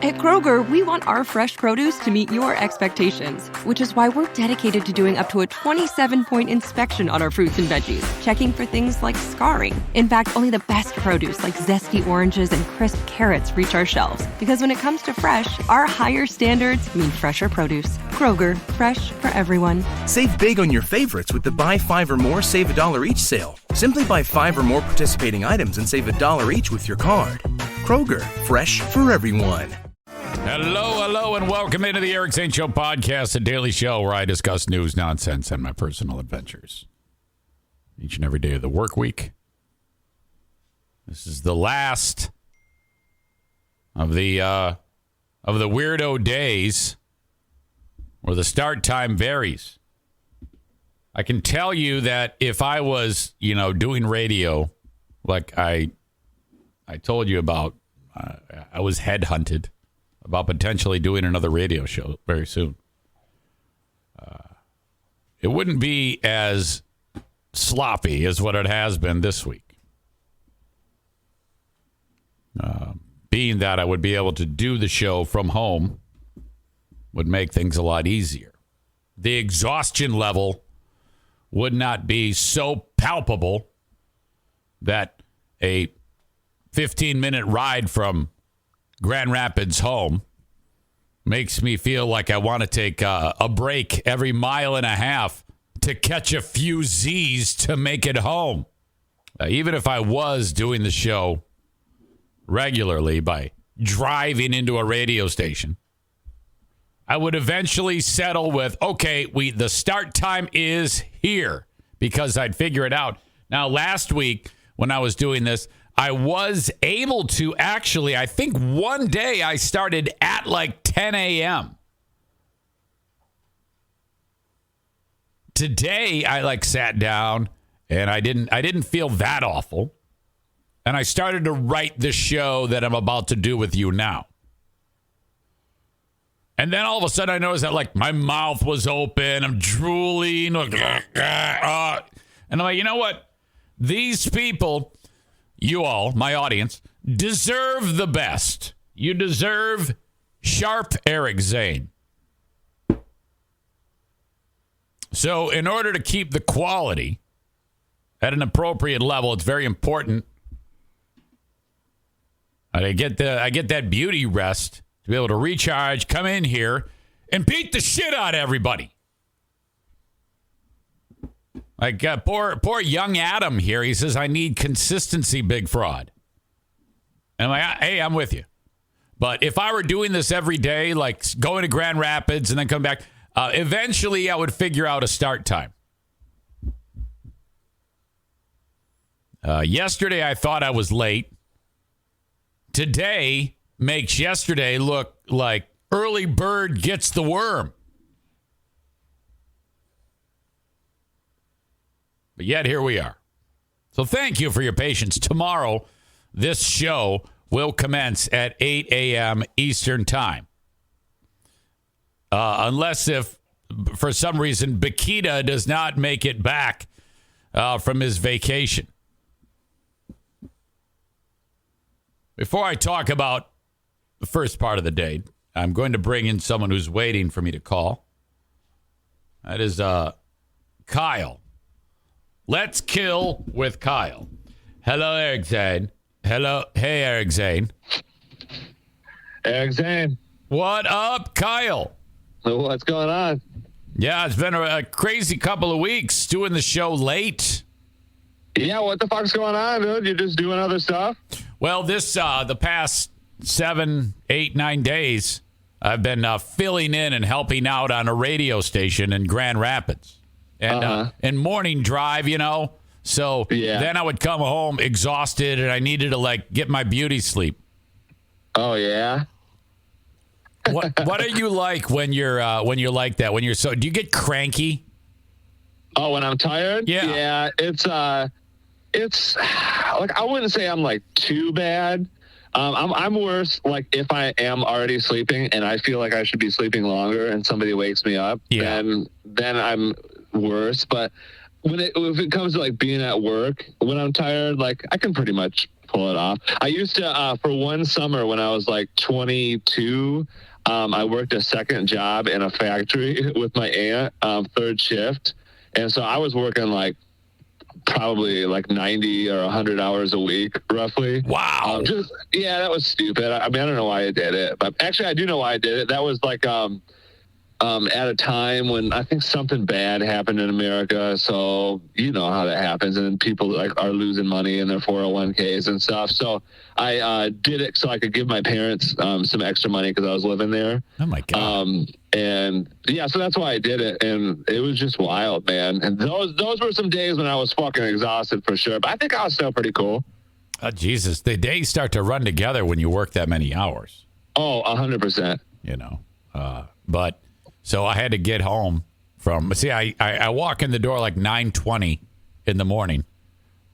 At Kroger, we want our fresh produce to meet your expectations, which is why we're dedicated to doing up to a 27-point inspection on our fruits and veggies, checking for things like scarring. In fact, only the best produce like zesty oranges and crisp carrots reach our shelves. Because when it comes to fresh, our higher standards mean fresher produce. Kroger, fresh for everyone. Save big on your favorites with the Buy 5 or More, Save $1 each sale. Simply buy 5 or more participating items and save $1 each with your card. Kroger, fresh for everyone. Hello, and welcome into the Eric Zane Show Podcast, a daily show where I discuss news, nonsense, and my personal adventures each and every day of the work week. This is the last of the weirdo days where the start time varies. I can tell you that if I was, doing radio like I told you about, I was headhunted about potentially doing another radio show very soon. It wouldn't be as sloppy as what it has been this week. Being that I would be able to do the show from home would make things a lot easier. The exhaustion level would not be so palpable that a 15-minute ride from Grand Rapids home makes me feel like I want to take a break every mile and a half to catch a few Z's to make it home. Even if I was doing the show regularly by driving into a radio station, I would eventually settle with, okay, the start time is here, because I'd figure it out. Now, last week when I was doing this, I was able to actually, I think one day I started at like 10 a.m. Today, I sat down and I didn't feel that awful. And I started to write the show that I'm about to do with you now. And then all of a sudden I noticed that my mouth was open, I'm drooling, and I'm like, you know what? These people, you all, my audience, deserve the best. You deserve sharp Eric Zane. So in order to keep the quality at an appropriate level, it's very important I get that beauty rest to be able to recharge, come in here, and beat the shit out of everybody. Like poor young Adam here. He says, I need consistency, big fraud. And I'm like, hey, I'm with you. But if I were doing this every day, like going to Grand Rapids and then come back, eventually I would figure out a start time. Yesterday, I thought I was late. Today makes yesterday look like early bird gets the worm. But yet here we are. So thank you for your patience. Tomorrow, this show will commence at 8 a.m. Eastern Time. Unless if, for some reason, Bakita does not make it back from his vacation. Before I talk about the first part of the day, I'm going to bring in someone who's waiting for me to call. That is Kyle. Let's kill with Kyle. Hello, Eric Zane. Hello. Hey, Eric Zane. Eric Zane. What up, Kyle? What's going on? Yeah, it's been a crazy couple of weeks doing the show late. Yeah, what the fuck's going on, dude? You're just doing other stuff? Well, the past 7, 8, 9 days, I've been filling in and helping out on a radio station in Grand Rapids. And morning drive, So Then I would come home exhausted and I needed to get my beauty sleep. Oh, yeah? What are you like when you're like that? Do you get cranky? Oh, when I'm tired? Yeah. Yeah, it's like, I wouldn't say I'm too bad. I'm worse if I am already sleeping and I feel like I should be sleeping longer and somebody wakes me up, then I'm worse. But if it comes to being at work when I'm tired, I can pretty much pull it off. I used to, for one summer when I was like 22, I worked a second job in a factory with my aunt, third shift. And so I was working like probably like 90 or 100 hours a week, roughly. Wow. That was stupid. I mean, I don't know why I did it, but actually I do know why I did it. That was like, at a time when I think something bad happened in America. So you know how that happens. And people like are losing money in their 401ks and stuff. So I did it so I could give my parents some extra money because I was living there. Oh my God. And yeah, so that's why I did it. And it was just wild, man. And those were some days when I was fucking exhausted for sure. But I think I was still pretty cool. Jesus, the days start to run together when you work that many hours. Oh, 100%. You know, but so I had to get home from, I walk in the door like 9:20 in the morning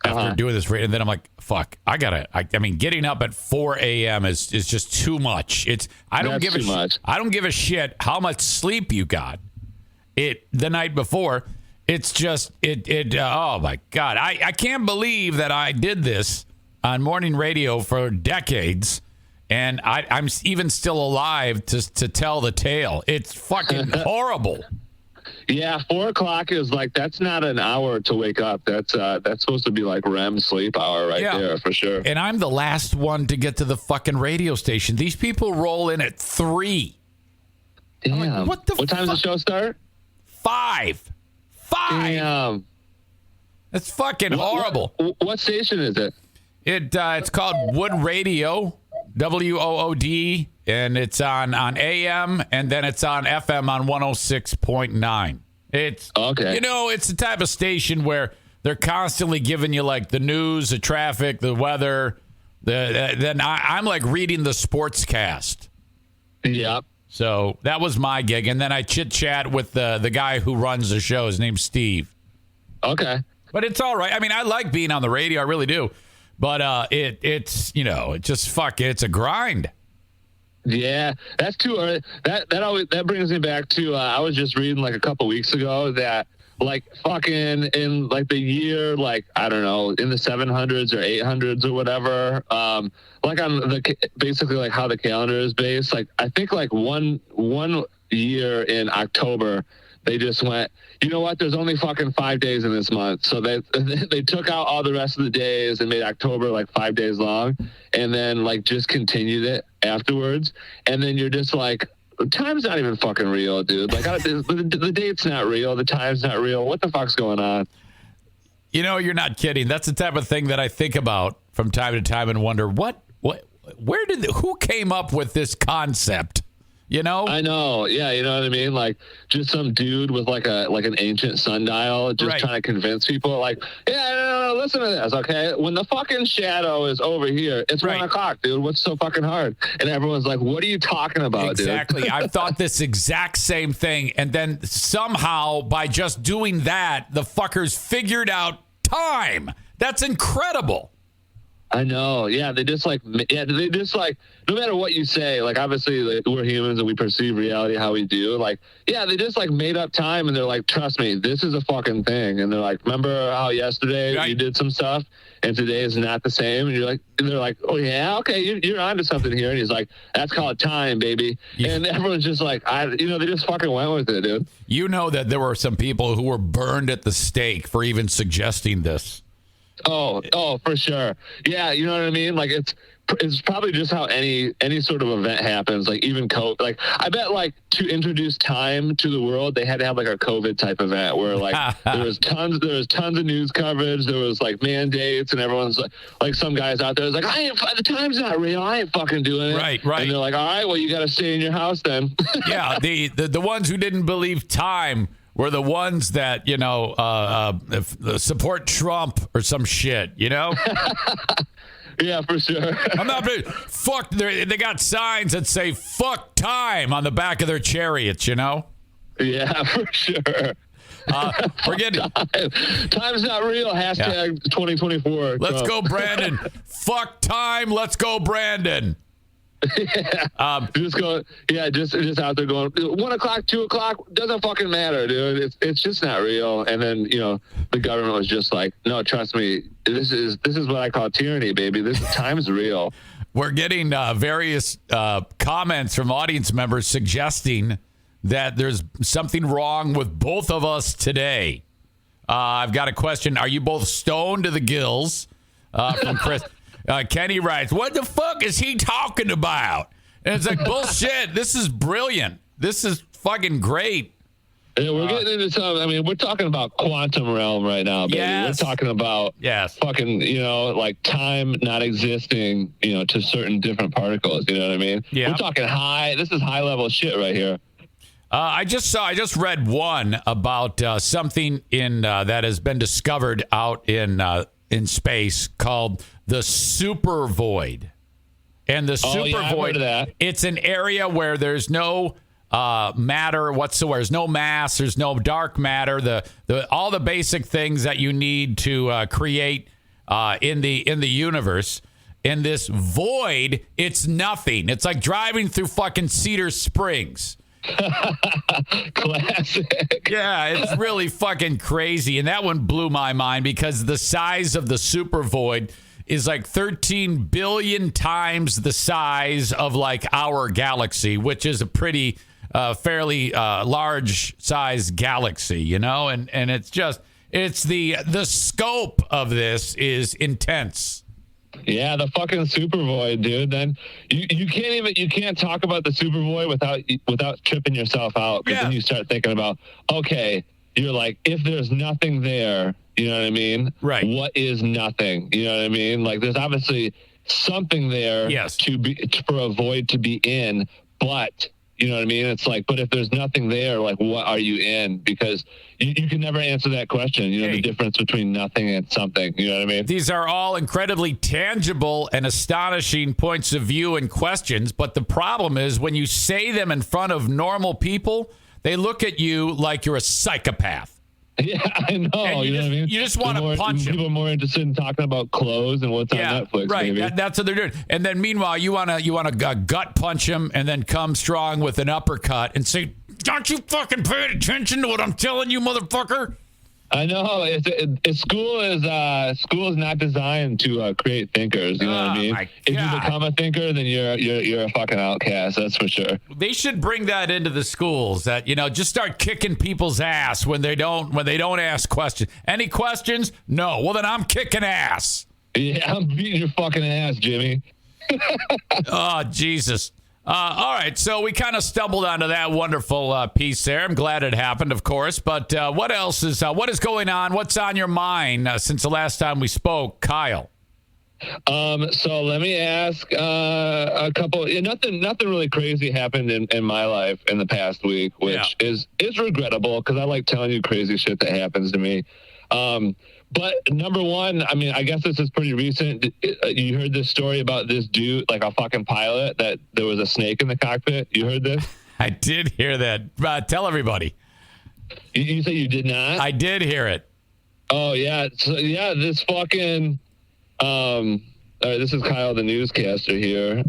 after doing this. And then I'm like, fuck, I mean, getting up at 4 a.m. is just too much. I don't give a shit how much sleep you got the night before. It's just, oh my God. I can't believe that I did this on morning radio for decades. And I'm even still alive to tell the tale. It's fucking horrible. Yeah, 4 o'clock is like, that's not an hour to wake up. That's supposed to be like REM sleep hour there for sure. And I'm the last one to get to the fucking radio station. These people roll in at 3. Damn. Like, what time does the show start? 5. Damn. That's fucking horrible. What station is it? It's called Wood Radio. WOOD, and it's on AM, and then it's on FM on 106.9. It's okay. You know, it's the type of station where they're constantly giving you like the news, the traffic, the weather. Then I'm like reading the sports cast. Yep. So that was my gig, and then I chit chat with the guy who runs the show. His name's Steve. Okay. But it's all right. I mean, I like being on the radio. I really do. But it's you know, it's a grind. Yeah, that's too early. That brings me back to I was just reading like a couple weeks ago that like fucking in like the year, like I don't know, in the 700s or 800s or whatever, like on basically like how the calendar is based. Like I think like one year in October, they just went, you know what? There's only fucking 5 days in this month. So they took out all the rest of the days and made October like 5 days long, and then like just continued it afterwards. And then you're just like, time's not even fucking real, dude. Like the date's not real. The time's not real. What the fuck's going on? You know, you're not kidding. That's the type of thing that I think about from time to time and wonder who came up with this concept? You know? I know. Yeah, you know what I mean? Like just some dude with like an ancient sundial just trying to convince people like, yeah, no, listen to this, okay? When the fucking shadow is over here, it's 1 o'clock, dude. What's so fucking hard? And everyone's like, what are you talking about, dude? Exactly. I've thought this exact same thing. And then somehow by just doing that, the fuckers figured out time. That's incredible. I know. Yeah, they just like, no matter what you say, like obviously like, we're humans and we perceive reality how we do. Like, yeah, they just like made up time and they're like, trust me, this is a fucking thing. And they're like, remember how yesterday you did some stuff and today is not the same? And they're like, oh yeah, okay, you're onto something here. And he's like, that's called time, baby. Yeah. And everyone's just like, they just fucking went with it, dude. You know that there were some people who were burned at the stake for even suggesting this. Oh, for sure. Yeah, you know what I mean? Like it's probably just how any sort of event happens. Like even COVID. Like I bet like to introduce time to the world, they had to have like a COVID type event where like there was tons of news coverage. There was like mandates, and everyone's like some guys out there is like, the time's not real. I ain't fucking doing it. Right. And they're like, all right, well you got to stay in your house then. Yeah, the ones who didn't believe time were the ones that, you know, support Trump or some shit, you know? Yeah, for sure. I'm not fuck. They got signs that say "fuck time" on the back of their chariots, you know? Yeah, for sure. We're getting time's not real. #2024. Let's go, Brandon. Fuck time. Let's go, Brandon. Just out there going 1 o'clock, 2 o'clock, doesn't fucking matter, dude. It's just not real. And then the government was just like, no, trust me, this is what I call tyranny, baby. This time's real. We're getting various comments from audience members suggesting that there's something wrong with both of us today. I've got a question. Are you both stoned to the gills? From Chris. Kenny writes, what the fuck is he talking about? And it's like, bullshit. This is brilliant. This is fucking great. And we're getting into some, we're talking about quantum realm right now, baby. Yes. We're talking about fucking, like time not existing, to certain different particles. You know what I mean? Yeah. We're talking this is high level shit right here. I just read one about something that has been discovered out in space called the super void. And the super void, it's an area where there's no matter whatsoever. There's no mass, there's no dark matter, all the basic things that you need to create in the universe. In this void, it's nothing. It's like driving through fucking Cedar Springs. Classic. Yeah, it's really fucking crazy. And that one blew my mind because the size of the super void is like 13 billion times the size of like our galaxy, which is a pretty fairly large size galaxy, and it's the scope of this is intense. Yeah, the fucking super void, dude. Then you can't talk about the super void without tripping yourself out. Because then you start thinking about, okay, you're like, if there's nothing there, you know what I mean? Right. What is nothing? You know what I mean? Like, there's obviously something there for a void to be in, but you know what I mean? It's like, but if there's nothing there, like, what are you in? Because you can never answer that question. The difference between nothing and something. You know what I mean? These are all incredibly tangible and astonishing points of view and questions. But the problem is when you say them in front of normal people, they look at you like you're a psychopath. Yeah, I know. And you know what I mean? You just want to punch them. People are more interested in talking about clothes and what's on Netflix. Right. Maybe. That's what they're doing. And then meanwhile, you want to gut punch them and then come strong with an uppercut and say, "Don't you fucking pay attention to what I'm telling you, motherfucker?" I know. School is not designed to create thinkers. You know what I mean? If you become a thinker, then you're a fucking outcast. That's for sure. They should bring that into the schools. That just start kicking people's ass when they don't ask questions. Any questions? No. Well, then I'm kicking ass. Yeah, I'm beating your fucking ass, Jimmy. Oh, Jesus. All right, so we kind of stumbled onto that wonderful piece there. I'm glad it happened, of course. But what else is going on? What's on your mind since the last time we spoke, Kyle? So let me ask a couple. Nothing really crazy happened in my life in the past week, which is regrettable because I like telling you crazy shit that happens to me. But number one, I guess this is pretty recent. You heard this story about this dude, like a fucking pilot, that there was a snake in the cockpit. You heard this? I did hear that. Tell everybody. You say you did not? I did hear it. Oh, yeah. So, yeah, this fucking... all right, this is Kyle, the newscaster here.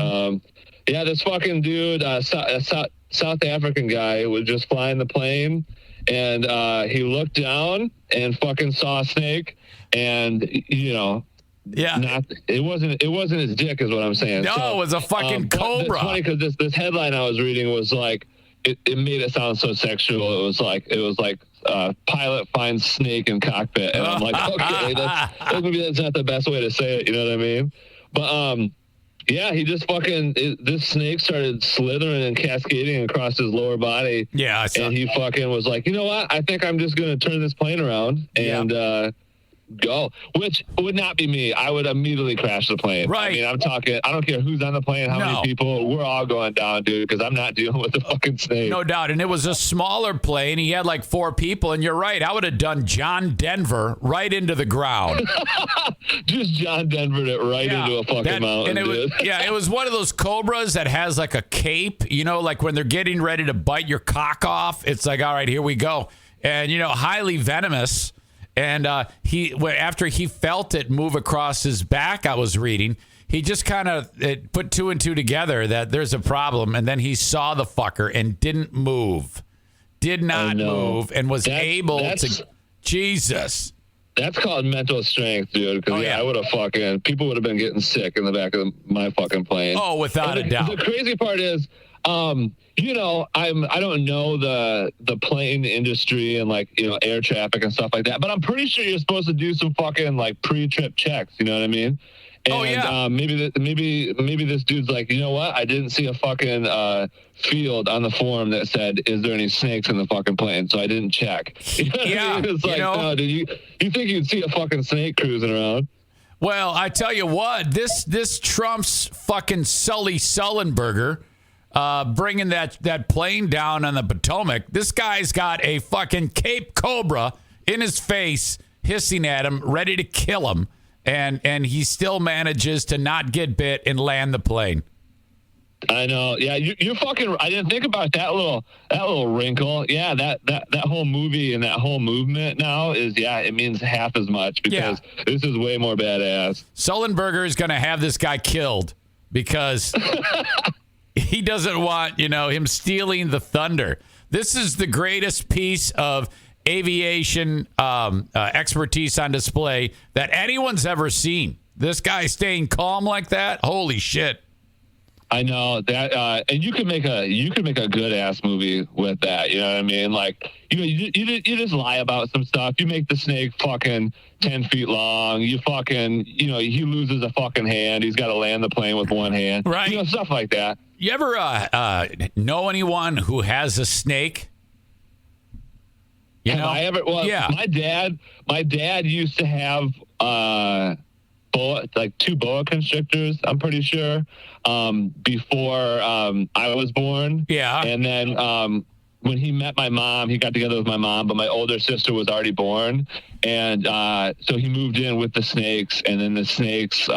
This fucking dude, South African guy, was just flying the plane. And he looked down and fucking saw a snake, and it wasn't his dick, is what I'm saying. No, it was a fucking cobra. It's funny because this headline I was reading was like it made it sound so sexual. It was like pilot finds snake in cockpit, and I'm like, okay, maybe that's not the best way to say it. You know what I mean? But yeah, he just this snake started slithering and cascading across his lower body. Yeah, and he fucking was like, you know what? I think I'm just going to turn this plane around and go, which would not be me. I would immediately crash the plane. Right. I'm talking, I don't care who's on the plane, how many people, we're all going down, dude, because I'm not dealing with the fucking snake. No doubt. And it was a smaller plane. He had like 4 people. And you're right. I would have done John Denver right into the ground. Just John Denvered it right into a fucking mountain, and it was one of those cobras that has like a cape, like when they're getting ready to bite your cock off. It's like, all right, here we go. And, highly venomous. And after he felt it move across his back, I was reading, he just kind of put two and two together that there's a problem, and then he saw the fucker and didn't move, did not move, and was able to. Jesus. That's called mental strength, dude. Because I would have people would have been getting sick in the back of my fucking plane. Oh, without a doubt. The crazy part is, I don't know the plane industry and air traffic and stuff like that, but I'm pretty sure you're supposed to do some fucking pre-trip checks. You know what I mean? And, maybe this dude's like, you know what? I didn't see a fucking field on the form that said, "Is there any snakes in the fucking plane?" So I didn't check. You know what I mean? It's like, no, dude, you think you'd see a fucking snake cruising around? Well, I tell you what, this Trump's fucking Sully Sullenberger. Bringing that plane down on the Potomac. This guy's got a fucking Cape Cobra in his face, hissing at him, ready to kill him, and he still manages to not get bit and land the plane. I know. Yeah, you're fucking. I didn't think about that little wrinkle. Yeah, that whole movie and that whole movement now it means half as much because this is way more badass. Sullenberger is going to have this guy killed because. He doesn't want, him stealing the thunder. This is the greatest piece of aviation expertise on display that anyone's ever seen. This guy staying calm like that. Holy shit. I know that, and you can make a good ass movie with that. You know what I mean? You just lie about some stuff. You make the snake fucking 10 feet long. You fucking, he loses a fucking hand. He's got to land the plane with one hand. Right. Stuff like that. You ever know anyone who has a snake? Have I ever? Well, yeah. My dad used to have two boa constrictors. I'm pretty sure before I was born. Yeah. And then when he met my mom, he got together with my mom, but my older sister was already born, and so he moved in with the snakes, and then the snakes.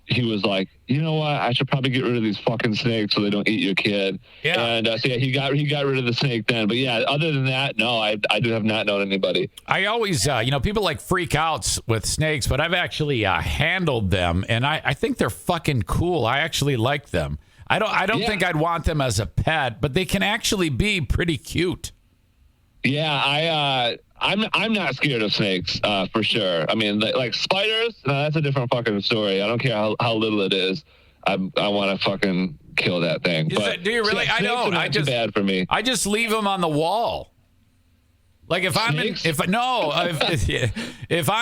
He was like, you know what? I should probably get rid of these fucking snakes so they don't eat your kid. Yeah. And he got rid of the snake then. But yeah, other than that, no, I do have not known anybody. I always, people freak out with snakes, but I've actually handled them, and I think they're fucking cool. I actually like them. I don't think I'd want them as a pet, but they can actually be pretty cute. Yeah, I'm not scared of snakes, for sure. I mean, like spiders, that's a different fucking story. I don't care how little it is. I want to fucking kill that thing. Do you really? I don't. I just bad for me. I just leave them on the wall. Like if I'm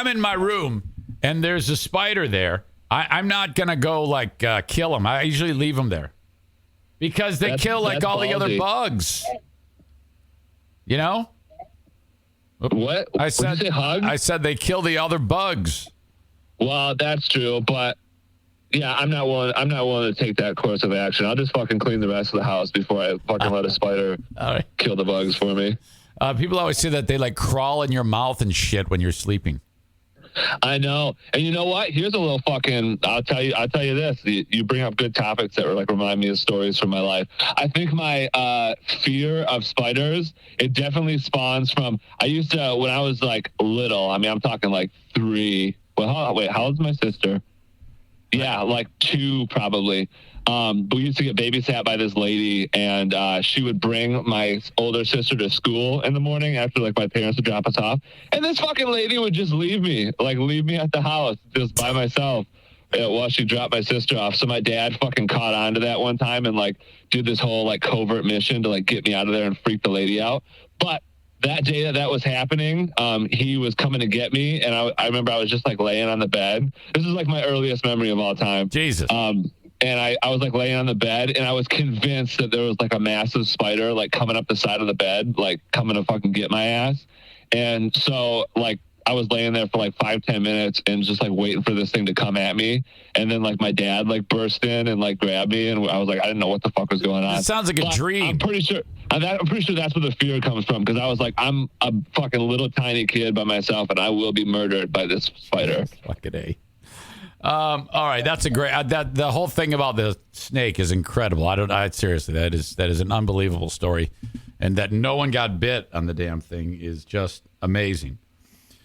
in my room and there's a spider there, I'm not gonna go kill them. I usually leave them there because they kill all the other bugs. What? I said they kill the other bugs. Well, that's true, but yeah, I'm not willing to take that course of action. I'll just fucking clean the rest of the house before I fucking let a spider kill the bugs for me. People always say that they crawl in your mouth and shit when you're sleeping. I know. And you know what? Here's a little fucking, I'll tell you this. You bring up good topics that remind me of stories from my life. I think my fear of spiders, it definitely spawns from, I used to, when I was little, I mean, I'm talking 3. Well, how old's my sister? Yeah, 2 probably. But we used to get babysat by this lady, and she would bring my older sister to school in the morning after my parents would drop us off. And this fucking lady would just leave me at the house just by myself while she dropped my sister off. So my dad fucking caught on to that one time and did this whole covert mission to get me out of there and freak the lady out. But that day that was happening, he was coming to get me, and I remember I was just laying on the bed. This is my earliest memory of all time. Jesus. And I was laying on the bed, and I was convinced that there was a massive spider coming up the side of the bed, coming to fucking get my ass. And so I was laying there for 5-10 minutes and just waiting for this thing to come at me. And then my dad burst in and grabbed me, and I was I didn't know what the fuck was going on. It sounds like a dream. I'm pretty sure that's where the fear comes from, because I was I'm a fucking little tiny kid by myself, and I will be murdered by this spider. Fucking A. All right, that's a great. The whole thing about the snake is incredible. Seriously, that is an unbelievable story, and that no one got bit on the damn thing is just amazing.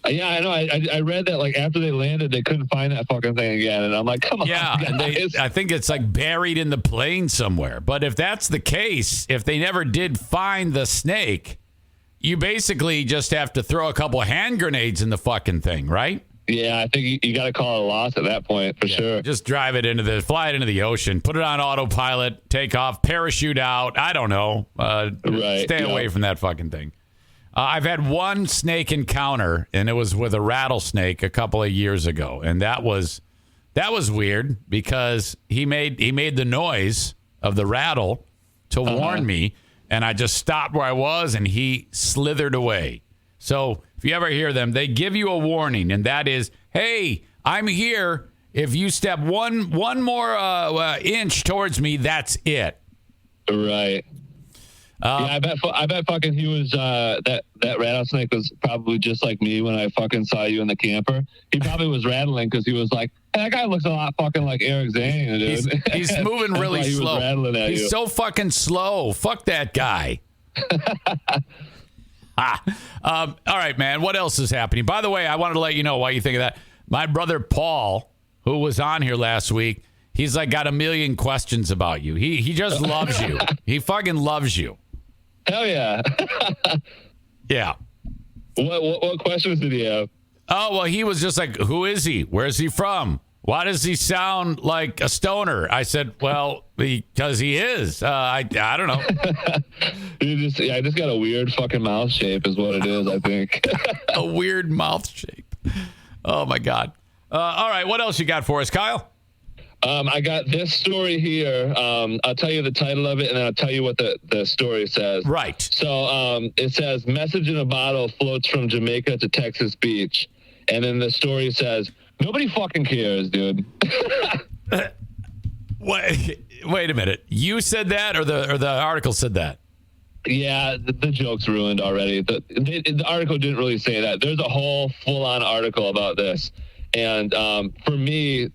Yeah, I know. I read that like after they landed, they couldn't find that fucking thing again, and I'm like, come on. Yeah, and I think it's like buried in the plane somewhere. But if that's the case, if they never did find the snake, you basically just have to throw a couple of hand grenades in the fucking thing, right? Yeah, I think you got to call it a loss at that point for sure. Just fly it into the ocean, put it on autopilot, take off, parachute out. I don't know. Stay away from that fucking thing. I've had one snake encounter, and it was with a rattlesnake a couple of years ago, and that was weird because he made the noise of the rattle to warn me, and I just stopped where I was, and he slithered away. So if you ever hear them, they give you a warning, and that is, hey, I'm here. If you step one more inch towards me, that's it. Right. Yeah, I bet fucking he was that rattlesnake was probably just like me when I fucking saw you in the camper. He probably was rattling because he was like, hey, that guy looks a lot fucking like Eric Zane, dude. He's moving really slow. He's so fucking slow. Fuck that guy. All right, man. What else is happening? By the way, I wanted to let you know why you think of that. My brother Paul, who was on here last week, he's like got a million questions about you. He just loves you. He fucking loves you. Hell yeah. Yeah. What questions did he have? Oh, well, he was just like, who is he? Where's he from? Why does he sound like a stoner? I said, well, because he is. I don't know. I just got a weird fucking mouth shape is what it is, I think. A weird mouth shape. Oh, my God. All right, what else you got for us, Kyle? I got this story here. I'll tell you the title of it, and then I'll tell you what the story says. Right. So it says, message in a bottle floats from Jamaica to Texas Beach. And then the story says, nobody fucking cares, dude. Wait a minute. You said that, or the article said that? Yeah, the joke's ruined already. The article didn't really say that. There's a whole full-on article about this. And for me,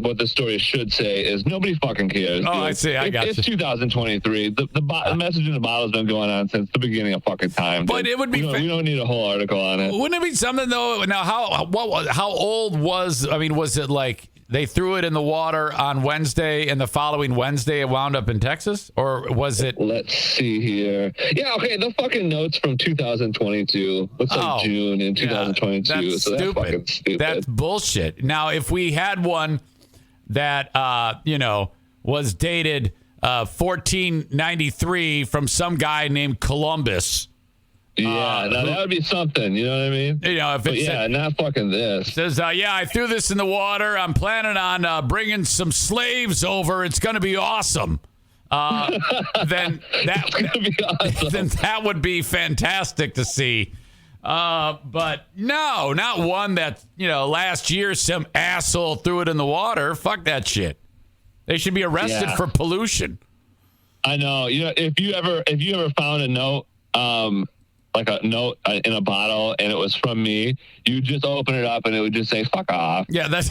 what the story should say is nobody fucking cares. Oh, dude. I see. I got you. It's 2023. The message in the bottle has been going on since the beginning of fucking time. But dude. It would be. We don't need a whole article on it. Wouldn't it be something though? Now, how old was? I mean, was it like they threw it in the water on Wednesday, and the following Wednesday it wound up in Texas, or was it? Let's see here. Yeah, okay. The fucking notes from 2022. Looks like June in 2022. Yeah, that's so stupid. That's fucking stupid. That's bullshit. Now, if we had one that was dated 1493 from some guy named Columbus. Yeah, now that would be something. You know what I mean? If it not fucking this. Says, I threw this in the water. I'm planning on bringing some slaves over. It's going to be awesome. Then that would be fantastic to see. But no, not one that, last year some asshole threw it in the water. Fuck that shit. They should be arrested for pollution. I know. If you ever found a note, like a note in a bottle, and it was from me, you just open it up and it would just say, fuck off. Yeah, that's...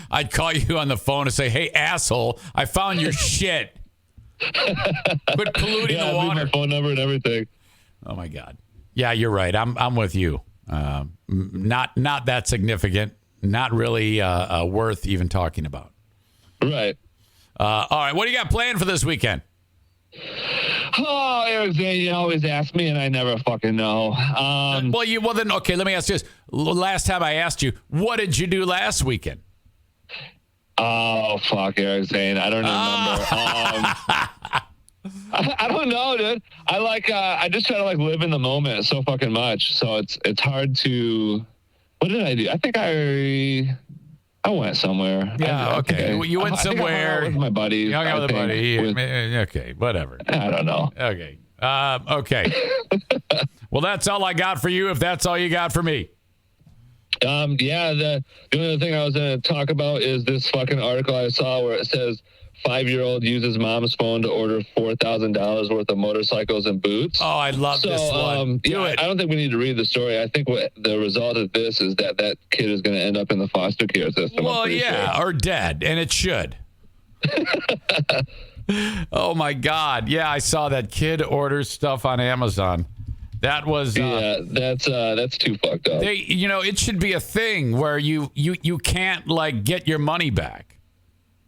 I'd call you on the phone and say, hey, asshole, I found your shit. Quit polluting the water. My phone number and everything. Oh, my God. Yeah, you're right. I'm with you. Not that significant. Not really worth even talking about. Right. All right. What do you got planned for this weekend? Oh, Eric Zane, you always ask me, and I never fucking know. Well, then, okay, let me ask you this. Last time I asked you, what did you do last weekend? Oh, fuck, Eric Zane. I don't remember. I don't know, dude. I just try to live in the moment so fucking much. So it's hard to. What did I do? I think I went somewhere. Yeah, okay. You went somewhere. With my buddy. You hung out with a buddy. Okay, whatever. I don't know. Okay. Okay. Well, that's all I got for you, if that's all you got for me. Yeah, the only other thing I was going to talk about is this fucking article I saw where it says 5-year-old uses mom's phone to order $4,000 worth of motorcycles and boots. Oh, I love this one. Do it. I don't think we need to read the story. I think what the result of this is that kid is going to end up in the foster care system. Well, yeah, sure. Or dead, and it should. Oh, my God. Yeah, I saw that kid orders stuff on Amazon, That was that's too fucked up. It should be a thing where you can't like get your money back.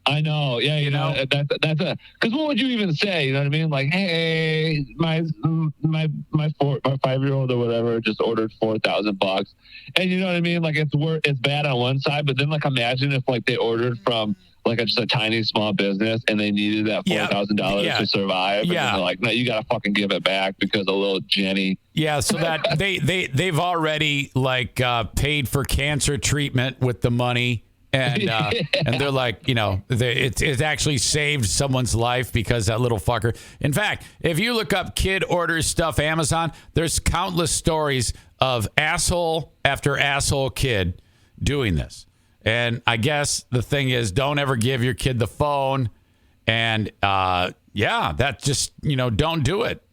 I know. Yeah, you know that's because what would you even say? You know what I mean? Like, hey, my 5-year-old or whatever just ordered $4,000, and you know what I mean? Like it's bad on one side, but then like imagine if like they ordered from like just a tiny small business and they needed that $4,000 to survive. Yeah. And they're like, no, you got to fucking give it back because of little Jenny. Yeah. So that they've already like paid for cancer treatment with the money. And and they're like, it's actually saved someone's life because that little fucker. In fact, if you look up kid orders stuff Amazon, there's countless stories of asshole after asshole kid doing this. And I guess the thing is, don't ever give your kid the phone. And that just, don't do it.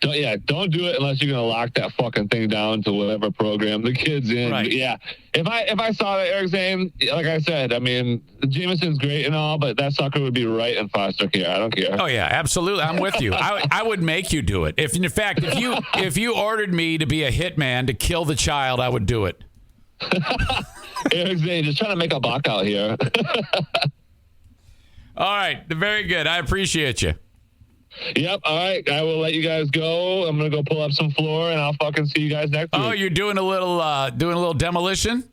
Don't do it unless you're gonna lock that fucking thing down to whatever program the kid's in. Right. Yeah, if I saw that Eric Zane, like I said, I mean, Jameson's great and all, but that sucker would be right in foster care. I don't care. Oh yeah, absolutely. I'm with you. I would make you do it. If in fact, if you ordered me to be a hitman to kill the child, I would do it. Eric Zane, just trying to make a buck out here. All right, very good. I appreciate you. Yep. All right. I will let you guys go. I'm gonna go pull up some floor, and I'll fucking see you guys next week. Oh, you're doing a little demolition?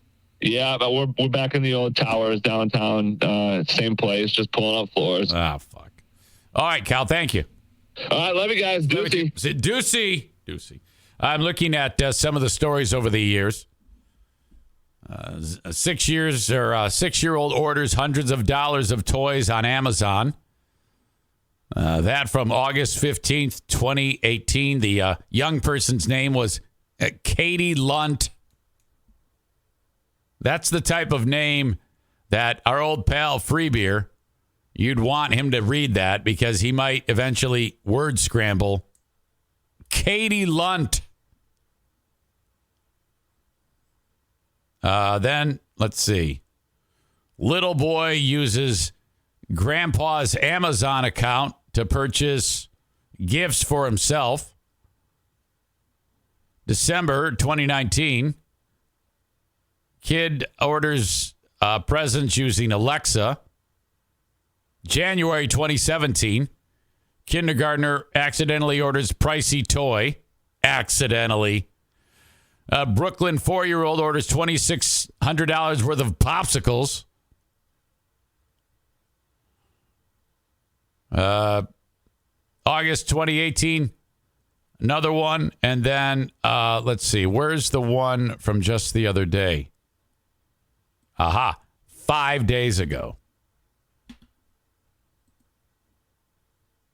Yeah, but we're back in the old towers downtown, same place, just pulling up floors. Ah, fuck. All right, Cal. Thank you. All right, love you guys. Deucey. I'm looking at some of the stories over the years. 6 years or 6-year-old orders hundreds of dollars of toys on Amazon. That from August 15th, 2018. The young person's name was Katie Lunt. That's the type of name that our old pal Freebeer, you'd want him to read that because he might eventually word scramble. Katie Lunt. Then, let's see. Little boy uses grandpa's Amazon account to purchase gifts for himself. December 2019. Kid orders presents using Alexa. January 2017. Kindergartner accidentally orders pricey toy. Accidentally. Brooklyn 4-year-old orders $2,600 worth of popsicles. August 2018, another one. And then, let's see, where's the one from just the other day? 5 days ago.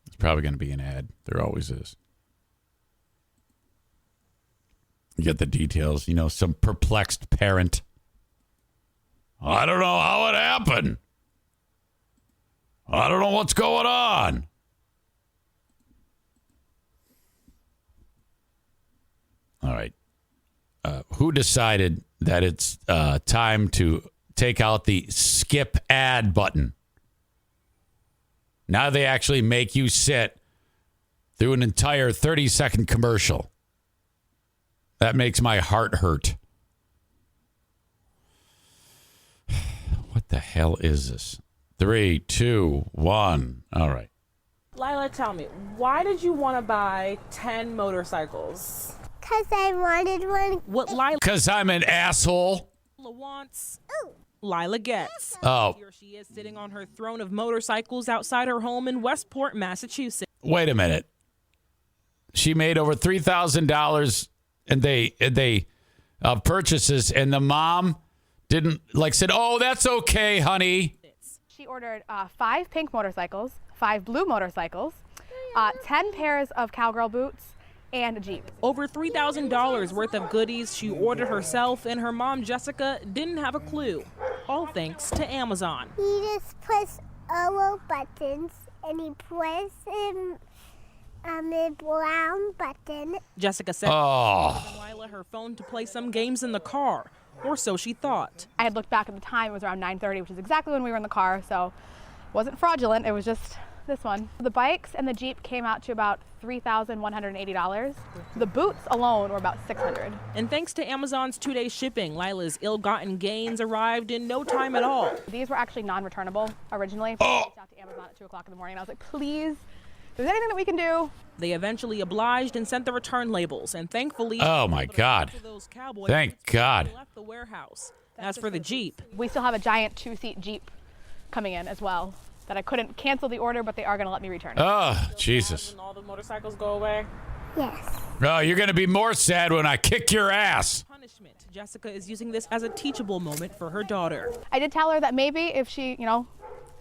It's probably going to be an ad. There always is. You get the details, some perplexed parent. I don't know how it happened. I don't know what's going on. All right. Who decided that it's time to take out the skip ad button? Now they actually make you sit through an entire 30-second commercial. That makes my heart hurt. What the hell is this? 3, 2, 1. All right. Lila, tell me, why did you want to buy 10 motorcycles? Because I wanted one. What Lila Because I'm an asshole. wants, Lila gets. Oh. Here she is sitting on her throne of motorcycles outside her home in Westport, Massachusetts. Wait a minute. She made over $3,000 and they purchases, and the mom didn't said, "Oh, that's okay, honey." She ordered 5 pink motorcycles, 5 blue motorcycles, 10 pairs of cowgirl boots, and a Jeep. Over $3,000 worth of goodies she ordered herself, and her mom, Jessica, didn't have a clue. All thanks to Amazon. He just pressed all buttons, and he pressed the brown button. Jessica said, Lila her phone to play some games in the car, or so she thought. I had looked back at the time, it was around 9:30, which is exactly when we were in the car, so it wasn't fraudulent, it was just this one. The bikes and the Jeep came out to about $3,180. The boots alone were about $600. And thanks to Amazon's 2-day shipping, Lila's ill-gotten gains arrived in no time at all. These were actually non-returnable originally. Oh. I reached out to Amazon at 2 o'clock in the morning and I was like, please, if there's anything that we can do. They eventually obliged and sent the return labels, and thankfully, Oh my God! those cowboys Thank God. left the warehouse. As for the Jeep, We still have a giant 2-seat Jeep coming in as well that I couldn't cancel the order, but they are going to let me return it. Oh, Jesus. when all the motorcycles go away. Yes. Oh, you're going to be more sad when I kick your ass. Punishment. Jessica is using this as a teachable moment for her daughter. I did tell her that maybe if she,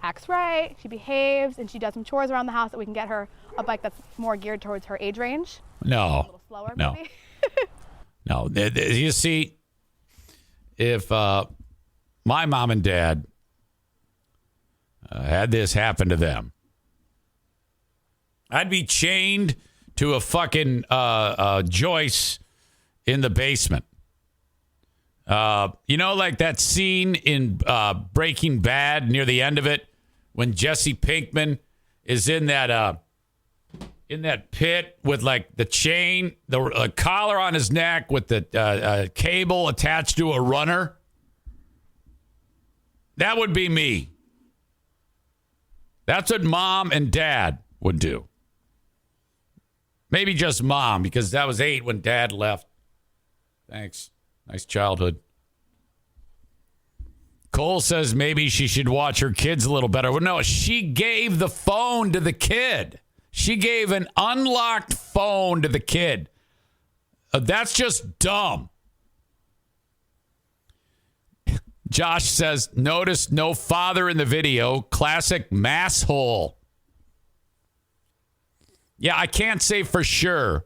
acts right, she behaves, and she does some chores around the house, that we can get her a bike that's more geared towards her age range. A No. little slower, No. maybe. No. You see, if my mom and dad had this happen to them, I'd be chained to a fucking joist in the basement. Like that scene in Breaking Bad near the end of it when Jesse Pinkman is in that pit with like the chain, the collar on his neck with the cable attached to a runner. That would be me. That's what mom and dad would do. Maybe just mom, because I was 8 when dad left. Thanks. Nice childhood. Cole says maybe she should watch her kids a little better. Well, no, she gave the phone to the kid. She gave an unlocked phone to the kid. That's just dumb. Josh says, notice no father in the video. Classic masshole. Yeah, I can't say for sure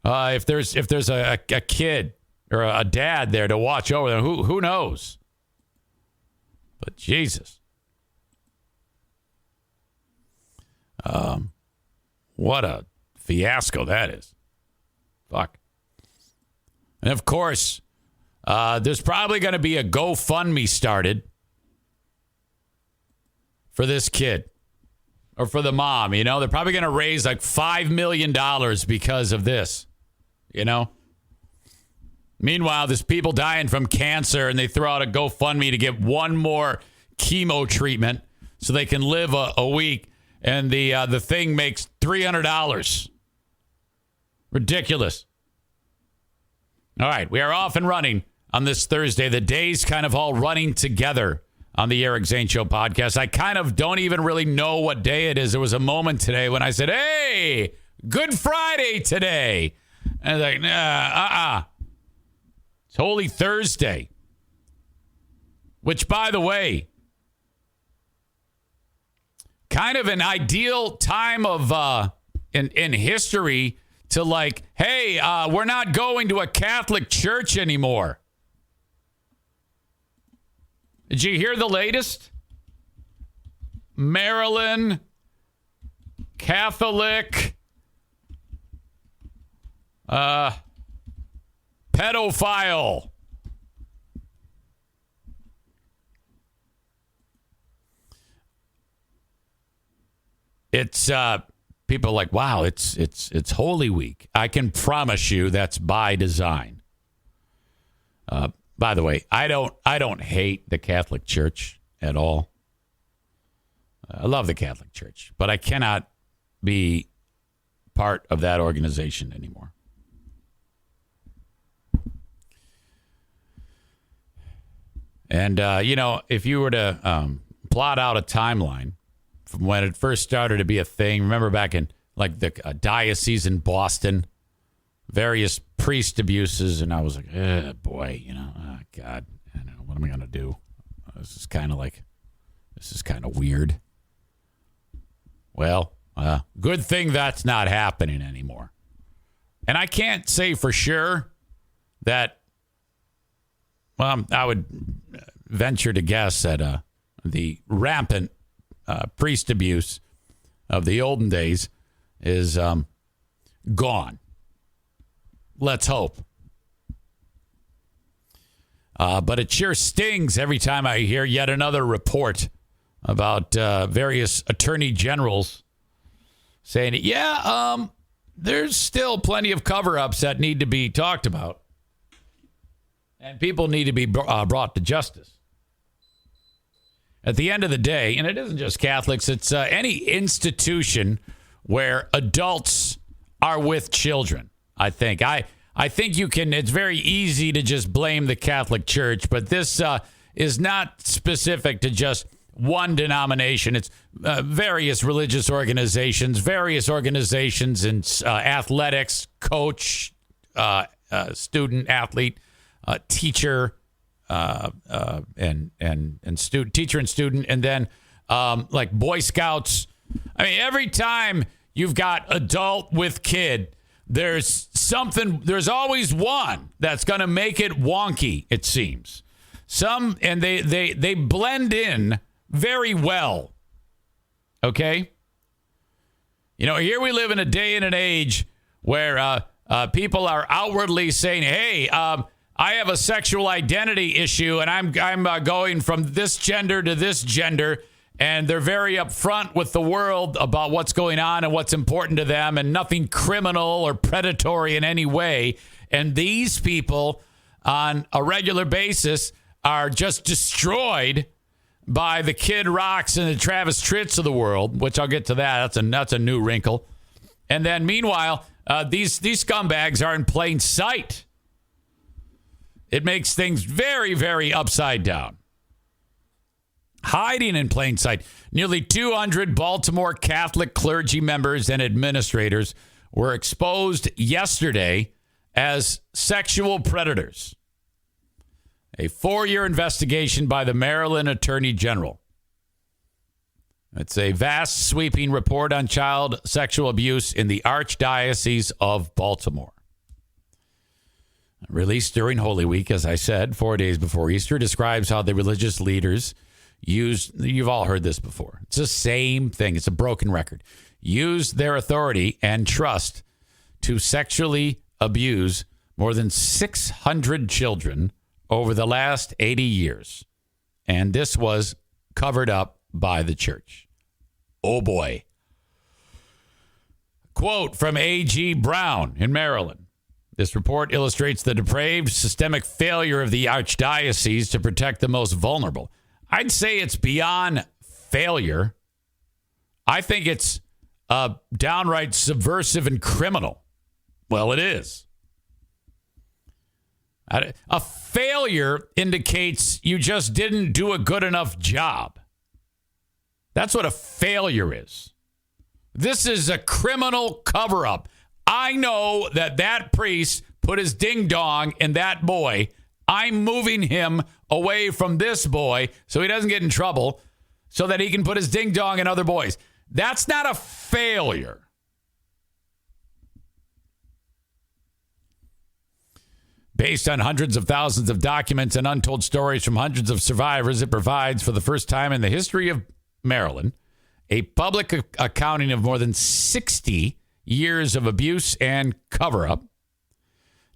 if there's a kid or a dad there to watch over them. Who knows? But Jesus. What a fiasco that is. Fuck. And of course, there's probably going to be a GoFundMe started for this kid or for the mom. They're probably going to raise like $5 million because of this. Meanwhile, there's people dying from cancer and they throw out a GoFundMe to get one more chemo treatment so they can live a week. And the thing makes $300. Ridiculous. All right, we are off and running on this Thursday. The day's kind of all running together on the Eric Zane Show podcast. I kind of don't even really know what day it is. There was a moment today when I said, hey, Good Friday today. And I was like, nah, It's Holy Thursday. Which, by the way, kind of an ideal time of in history to like, hey, we're not going to a Catholic church anymore. Did you hear the latest? Maryland Catholic pedophile. It's people are like, wow, it's Holy Week. I can promise you that's by design. By the way, I don't hate the Catholic Church at all. I love the Catholic Church, but I cannot be part of that organization anymore. And if you were to plot out a timeline from when it first started to be a thing. Remember back in like the diocese in Boston, various priest abuses, and I was like, boy, oh God, what am I going to do? This is kind of weird. Well, good thing that's not happening anymore. And I can't say for sure that, well, I would venture to guess that the rampant priest abuse of the olden days is gone. Let's hope. But it sure stings every time I hear yet another report about various attorney generals saying, there's still plenty of cover-ups that need to be talked about. And people need to be brought to justice. At the end of the day, and it isn't just Catholics, it's any institution where adults are with children, I think. I think you can, it's very easy to just blame the Catholic Church, but this is not specific to just one denomination. It's various religious organizations in athletics, coach, student, athlete, teacher, and student, teacher and student, and then like Boy Scouts. I mean, every time you've got adult with kid, there's always one that's going to make it wonky, it seems. And they blend in very well. Okay? You know, here we live in a day and an age where people are outwardly saying, hey, I have a sexual identity issue and I'm going from this gender to this gender. And they're very upfront with the world about what's going on and what's important to them, and nothing criminal or predatory in any way. And these people on a regular basis are just destroyed by the Kid Rocks and the Travis Tritts of the world, which I'll get to that. That's a new wrinkle. And then meanwhile, these scumbags are in plain sight. It makes things very, very upside down. Hiding in plain sight. Nearly 200 Baltimore Catholic clergy members and administrators were exposed yesterday as sexual predators. A 4-year investigation by the Maryland Attorney General. It's a vast, sweeping report on child sexual abuse in the Archdiocese of Baltimore. Released during Holy Week, as I said, 4 days before Easter, describes how the religious leaders you've all heard this before. It's the same thing. It's a broken record. Use their authority and trust to sexually abuse more than 600 children over the last 80 years. And this was covered up by the church. Oh, boy. Quote from A.G. Brown in Maryland. This report illustrates the depraved systemic failure of the Archdiocese to protect the most vulnerable. I'd say it's beyond failure. I think it's downright subversive and criminal. Well, it is. A failure indicates you just didn't do a good enough job. That's what a failure is. This is a criminal cover-up. I know that priest put his ding-dong in that boy. I'm moving him away from this boy so he doesn't get in trouble so that he can put his ding-dong in other boys. That's not a failure. Based on hundreds of thousands of documents and untold stories from hundreds of survivors, it provides, for the first time in the history of Maryland, a public accounting of more than 60 years of abuse and cover-up.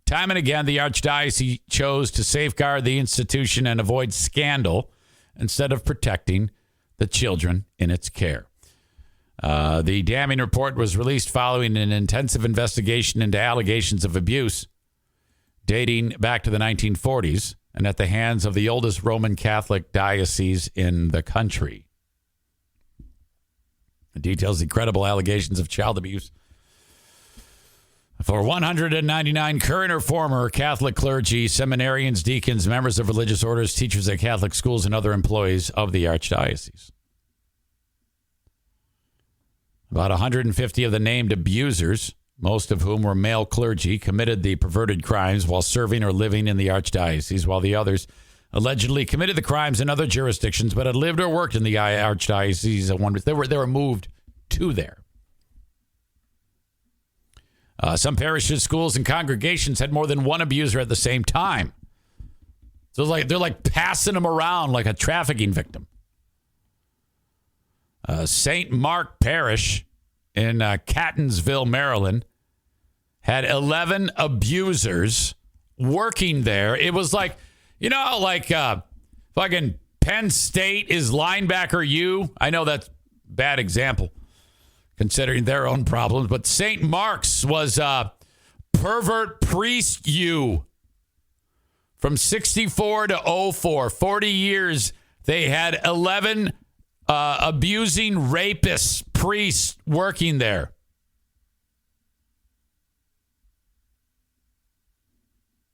Time and again, the Archdiocese chose to safeguard the institution and avoid scandal instead of protecting the children in its care. The damning report was released following an intensive investigation into allegations of abuse dating back to the 1940s and at the hands of the oldest Roman Catholic diocese in the country. It details the credible allegations of child abuse for 199 current or former Catholic clergy, seminarians, deacons, members of religious orders, teachers at Catholic schools, and other employees of the Archdiocese. About 150 of the named abusers, most of whom were male clergy, committed the perverted crimes while serving or living in the Archdiocese, while the others allegedly committed the crimes in other jurisdictions but had lived or worked in the Archdiocese. They were moved to there. Some parishes, schools, and congregations had more than one abuser at the same time. So they're like passing them around like a trafficking victim. St. Mark Parish in Catonsville, Maryland, had 11 abusers working there. It was like, fucking Penn State is linebacker U. I know that's a bad example considering their own problems, but St. Mark's was pervert priest U. From 64 to 04, 40 years, they had 11 abusing rapist priests working there.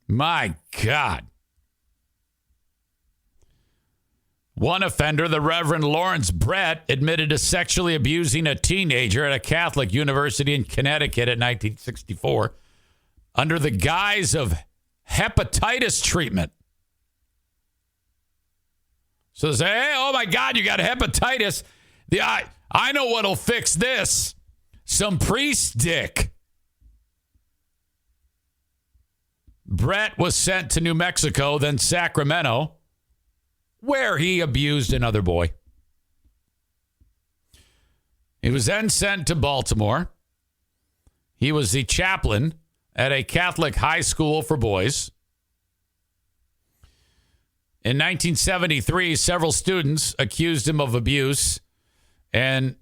My God. One offender, the Reverend Lawrence Brett, admitted to sexually abusing a teenager at a Catholic university in Connecticut in 1964 under the guise of hepatitis treatment. So they say, hey, oh my God, you got hepatitis. I know what'll fix this. Some priest dick. Brett was sent to New Mexico, then Sacramento, where he abused another boy. He was then sent to Baltimore. He was the chaplain at a Catholic high school for boys. In 1973, several students accused him of abuse, and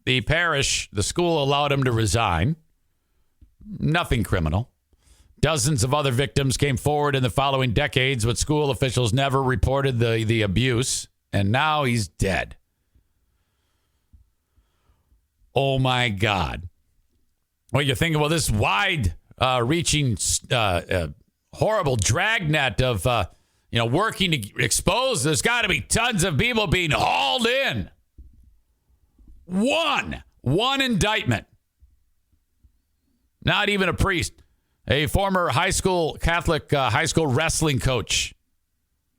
the parish, the school, allowed him to resign. Nothing criminal. Dozens of other victims came forward in the following decades, but school officials never reported the abuse, and now he's dead. Oh, my God. Well, you're thinking, well, this wide-reaching, horrible dragnet of, working to expose, there's got to be tons of people being hauled in. One indictment. Not even a priest. A former Catholic high school wrestling coach,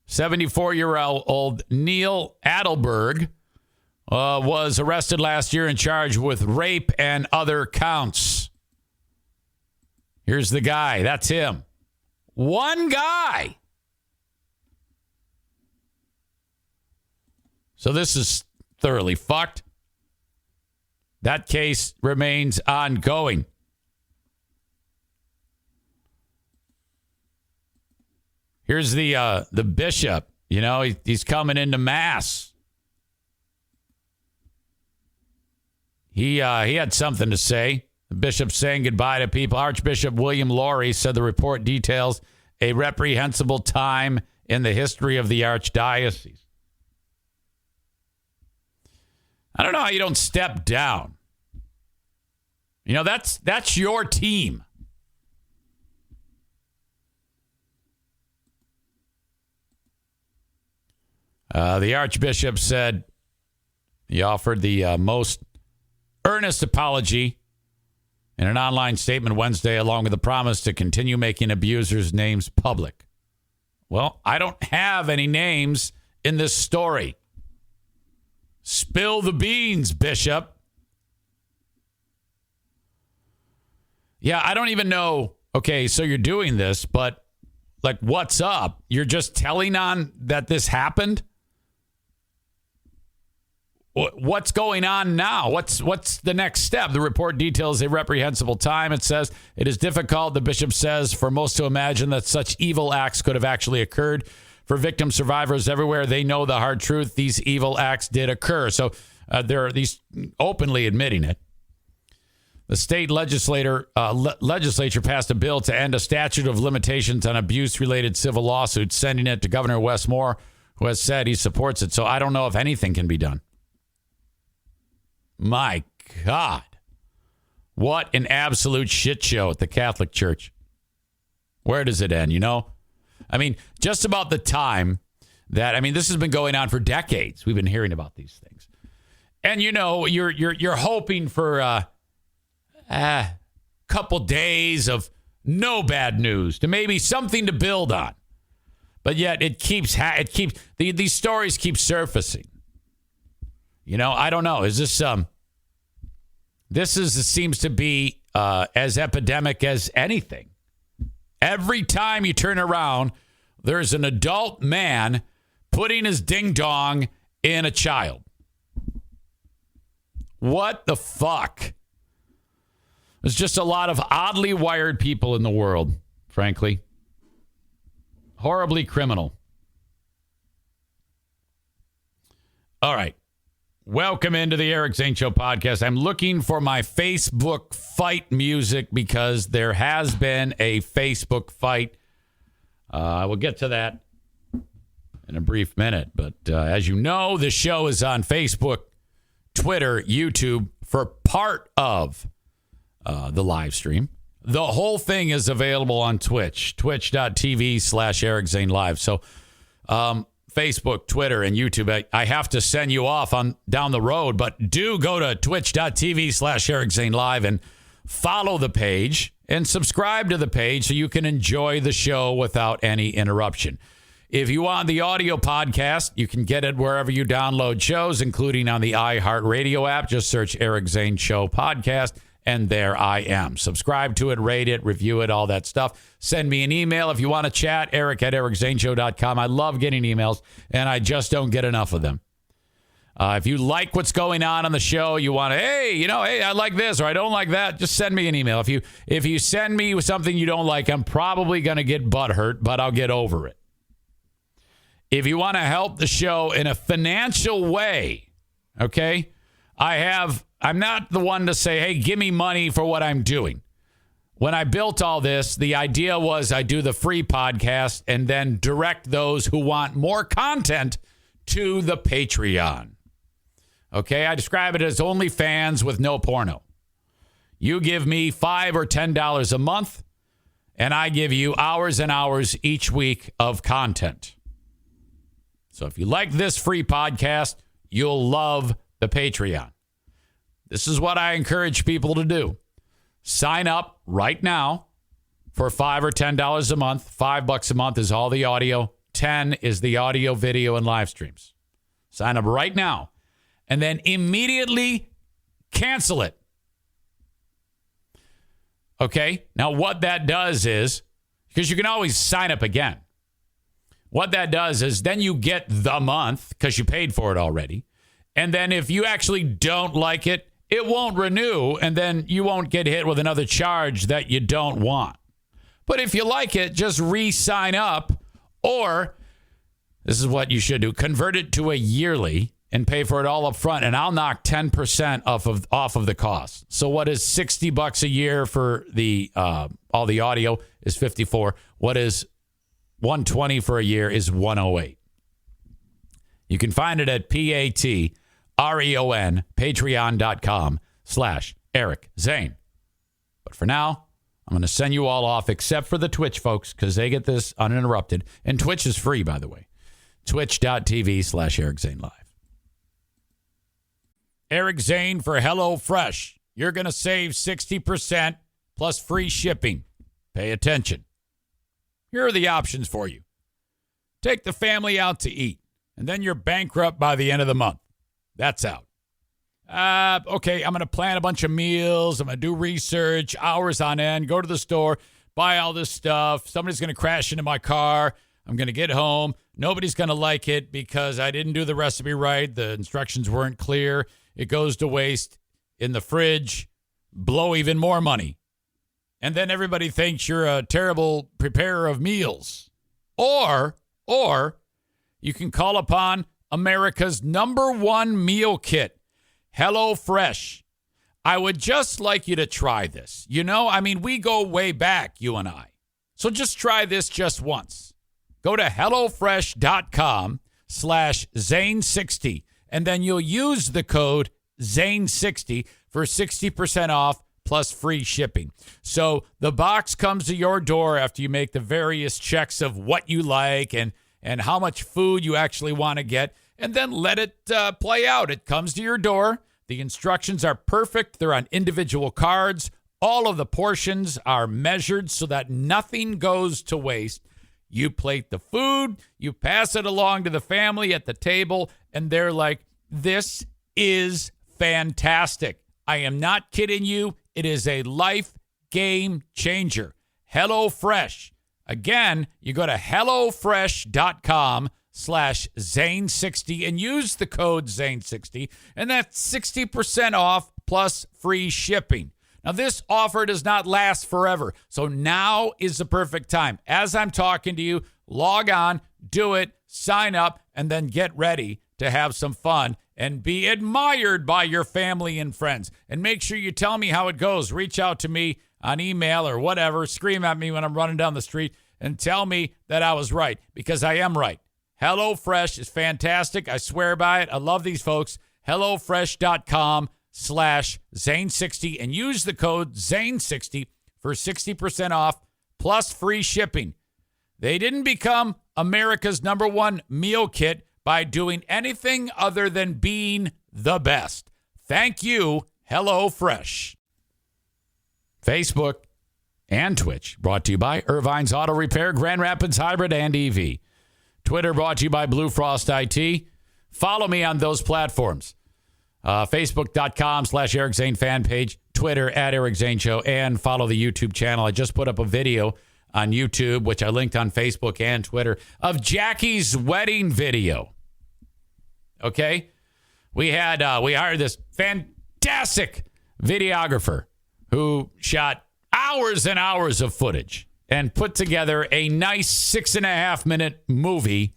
74-year-old Neil Adelberg, was arrested last year and charged with rape and other counts. Here's the guy. That's him. One guy. So this is thoroughly fucked. That case remains ongoing. Here's the bishop. He's coming into mass. He had something to say. The bishop saying goodbye to people. Archbishop William Laurie said the report details a reprehensible time in the history of the archdiocese. I don't know how you don't step down. That's your team. The Archbishop said he offered the most earnest apology in an online statement Wednesday, along with a promise to continue making abusers' names public. Well, I don't have any names in this story. Spill the beans, Bishop. Yeah, I don't even know. Okay, so you're doing this, but what's up? You're just telling on that this happened? What's going on now? What's the next step? The report details a reprehensible time. It says it is difficult, the bishop says, for most to imagine that such evil acts could have actually occurred. For victim survivors everywhere, they know the hard truth. These evil acts did occur. So there are these openly admitting it. The state legislature passed a bill to end a statute of limitations on abuse-related civil lawsuits, sending it to Governor Wes Moore, who has said he supports it. So I don't know if anything can be done. My God. What an absolute shit show at the Catholic Church. Where does it end, just about the time that, this has been going on for decades. We've been hearing about these things. And, you're hoping for a couple days of no bad news to maybe something to build on. But yet these stories keep surfacing. I don't know. Is this it seems to be as epidemic as anything. Every time you turn around, there's an adult man putting his ding dong in a child. What the fuck? There's just a lot of oddly wired people in the world, frankly. Horribly criminal. All right. Welcome into the Eric Zane Show Podcast. I'm looking for my Facebook fight music because there has been a Facebook fight. We'll get to that in a brief minute. But as you know, the show is on Facebook, Twitter, YouTube for part of the live stream. The whole thing is available on Twitch, twitch.tv/Eric Zane Live. So Facebook, Twitter, and YouTube. I have to send you off on down the road, but do go to twitch.tv/Eric Zane Live and follow the page and subscribe to the page so you can enjoy the show without any interruption. If you want the audio podcast, you can get it wherever you download shows, including on the iHeartRadio app. Just search Eric Zane Show Podcast, and there I am. Subscribe to it, rate it, review it, all that stuff. Send me an email if you want to chat, eric@ericzaneshow.com. I love getting emails, and I just don't get enough of them. If you like what's going on the show, you want to, hey, I like this or I don't like that, just send me an email. If you send me something you don't like, I'm probably going to get butthurt, but I'll get over it. If you want to help the show in a financial way, okay, I'm not the one to say, hey, give me money for what I'm doing. When I built all this, the idea was I do the free podcast and then direct those who want more content to the Patreon. Okay, I describe it as OnlyFans with no porno. You give me $5 or $10 a month, and I give you hours and hours each week of content. So if you like this free podcast, you'll love the Patreon. This is what I encourage people to do. Sign up right now for $5 or $10 a month. $5 a month is all the audio. $10 is the audio, video, and live streams. Sign up right now. And then immediately cancel it. Okay? Now, what that does is, because you can always sign up again. What that does is then you get the month because you paid for it already. And then if you actually don't like it, it won't renew, and then you won't get hit with another charge that you don't want. But if you like it, just re-sign up, or this is what you should do, convert it to a yearly and pay for it all up front, and I'll knock 10% off of the cost. So what is $60 a year for the all the audio is $54. What is $120 for a year is $108. You can find it at patreon.com/Eric Zane. But for now, I'm going to send you all off, except for the Twitch folks, because they get this uninterrupted. And Twitch is free, by the way. Twitch.tv/Eric Zane Live. Eric Zane for HelloFresh. You're going to save 60% plus free shipping. Pay attention. Here are the options for you. Take the family out to eat, and then you're bankrupt by the end of the month. That's out. Okay, I'm going to plan a bunch of meals. I'm going to do research, hours on end, go to the store, buy all this stuff. Somebody's going to crash into my car. I'm going to get home. Nobody's going to like it because I didn't do the recipe right. The instructions weren't clear. It goes to waste in the fridge. Blow even more money. And then everybody thinks you're a terrible preparer of meals. Or you can call upon America's #1 meal kit, HelloFresh. I would just like you to try this. We go way back, you and I. So just try this just once. Go to HelloFresh.com/Zane60, and then you'll use the code Zane60 for 60% off plus free shipping. So the box comes to your door after you make the various checks of what you like and how much food you actually want to get, and then let it play out. It comes to your door. The instructions are perfect. They're on individual cards. All of the portions are measured so that nothing goes to waste. You plate the food, you pass it along to the family at the table, and they're like, this is fantastic. I am not kidding you. It is a life game changer. HelloFresh. Again, you go to HelloFresh.com/Zane60 and use the code Zane60, and that's 60% off plus free shipping. Now, this offer does not last forever, so now is the perfect time. As I'm talking to you, log on, do it, sign up, and then get ready to have some fun and be admired by your family and friends. And make sure you tell me how it goes. Reach out to me on email or whatever. Scream at me when I'm running down the street and tell me that I was right, because I am right. HelloFresh is fantastic. I swear by it. I love these folks. HelloFresh.com/Zane60 and use the code Zane60 for 60% off plus free shipping. They didn't become America's #1 meal kit by doing anything other than being the best. Thank you, HelloFresh. Facebook and Twitch brought to you by Irvine's Auto Repair, Grand Rapids Hybrid, and EV. Twitter brought to you by Blue Frost IT. Follow me on those platforms. Facebook.com/Eric Zane fan page, Twitter @Eric Zane Show, and follow the YouTube channel. I just put up a video on YouTube, which I linked on Facebook and Twitter, of Jackie's wedding video. Okay? We hired this fantastic videographer who shot hours and hours of footage and put together a nice 6.5-minute movie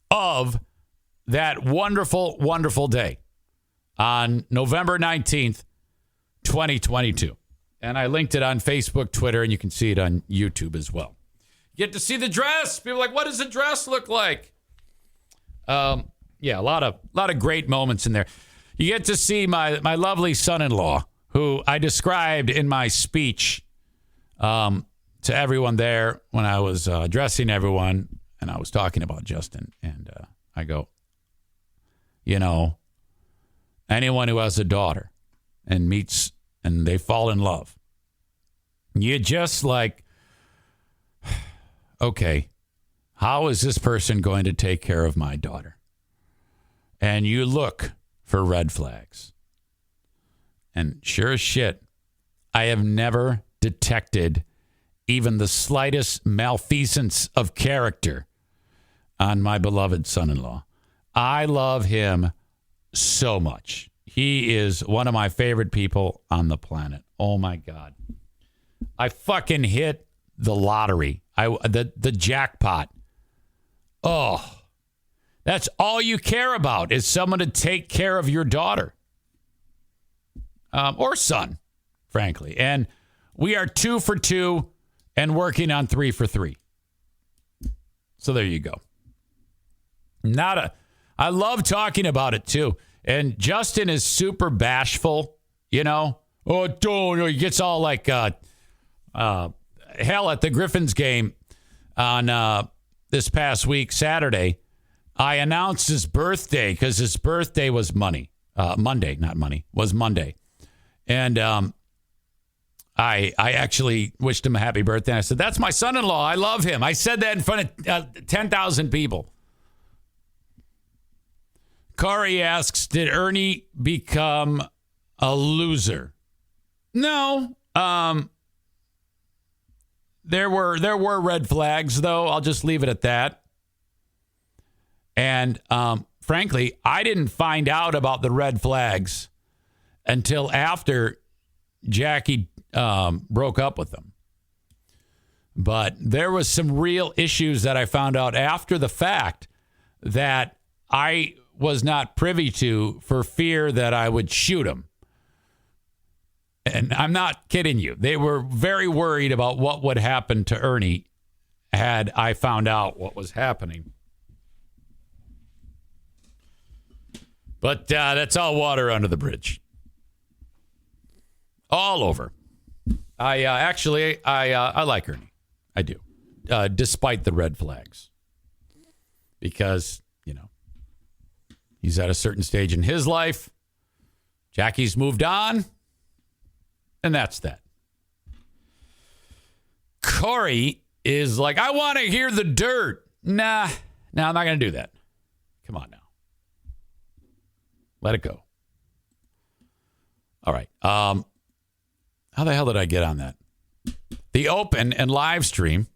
of that wonderful, wonderful day on November 19th, 2022. And I linked it on Facebook, Twitter, and you can see it on YouTube as well. You get to see the dress. People are like, what does the dress look like? Yeah, a lot of great moments in there. You get to see my lovely son-in-law, who I described in my speech to everyone there when I was addressing everyone, and I was talking about Justin. And I go, anyone who has a daughter and meets and they fall in love, you just like, okay, how is this person going to take care of my daughter? And you look for red flags. And sure as shit, I have never detected even the slightest malfeasance of character on my beloved son-in-law. I love him so much. He is one of my favorite people on the planet. Oh, my God. I fucking hit the lottery. The jackpot. Oh, that's all you care about is someone to take care of your daughter. Or son, frankly. And we are 2 for 2 and working on 3 for 3. So there you go. I love talking about it too. And Justin is super bashful, Oh, don't. He gets all like hell at the Griffins game on this past week, Saturday. I announced his birthday because his birthday was Monday. And I actually wished him a happy birthday. I said, that's my son-in-law. I love him. I said that in front of 10,000 people. Corey asks, did Ernie become a loser? No. There were red flags, though. I'll just leave it at that. And frankly, I didn't find out about the red flags until after Jackie broke up with him. But there was some real issues that I found out after the fact that I was not privy to for fear that I would shoot him. And I'm not kidding you. They were very worried about what would happen to Ernie had I found out what was happening. But that's all water under the bridge. All over. I like Ernie. I do. Despite the red flags. Because, he's at a certain stage in his life. Jackie's moved on. And that's that. Corey is like, I want to hear the dirt. Nah, I'm not going to do that. Come on now. Let it go. All right. How the hell did I get on that? The open and live stream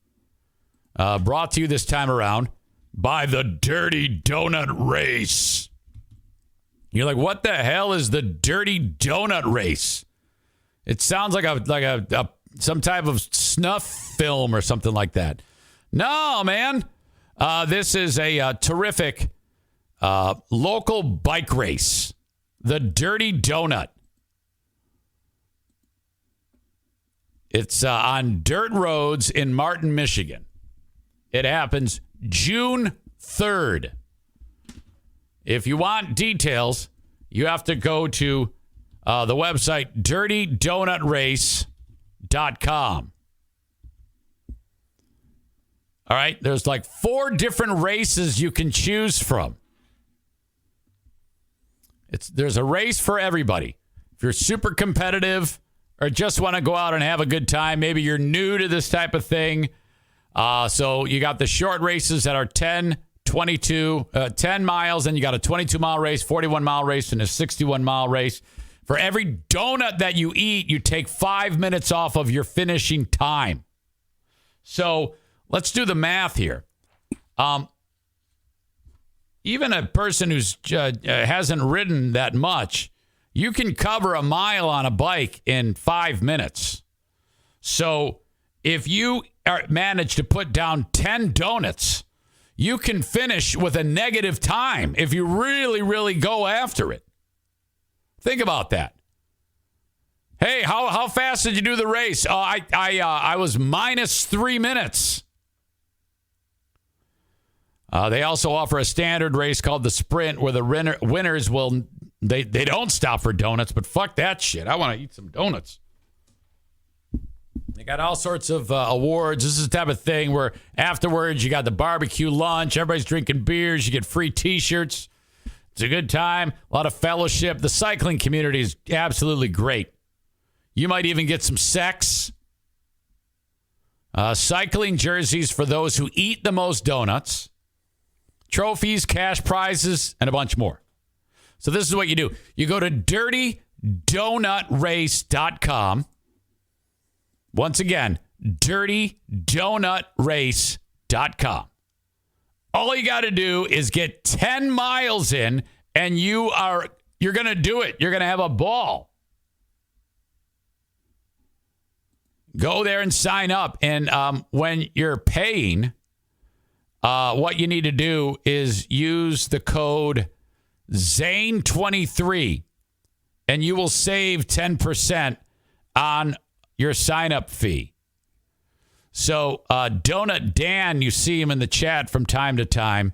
brought to you this time around by the Dirty Donut Race. You're like, what the hell is the Dirty Donut Race? It sounds like a some type of snuff film or something like that. No, man. This is a terrific local bike race, the Dirty Donut. It's on dirt roads in Martin, Michigan. It happens June 3rd. If you want details, you have to go to the website dirtydonutrace.com. All right, there's like 4 different races you can choose from. There's a race for everybody. If you're super competitive or just want to go out and have a good time, maybe you're new to this type of thing. So you got the short races that are 10 miles, and you got a 22-mile race, 41-mile race, and a 61-mile race. For every donut that you eat, you take 5 minutes off of your finishing time. So let's do the math here. Even a person who's hasn't ridden that much, you can cover a mile on a bike in 5 minutes. So if you manage to put down 10 donuts, you can finish with a negative time if you really, really go after it. Think about that. Hey, how fast did you do the race? Oh, I was minus 3 minutes. They also offer a standard race called the Sprint, where the winners will they don't stop for donuts, but fuck that shit. I want to eat some donuts. They got all sorts of awards. This is the type of thing where afterwards you got the barbecue lunch. Everybody's drinking beers. You get free T-shirts. It's a good time. A lot of fellowship. The cycling community is absolutely great. You might even get some sex. Cycling jerseys for those who eat the most donuts. Trophies, cash prizes, and a bunch more. So this is what you do. You go to dirtydonutrace.com. Once again, dirtydonutrace.com. All you got to do is get 10 miles in, and you're going to do it. You're going to have a ball. Go there and sign up. And when you're paying, what you need to do is use the code ZANE23, and you will save 10% on your sign-up fee. So Donut Dan, you see him in the chat from time to time.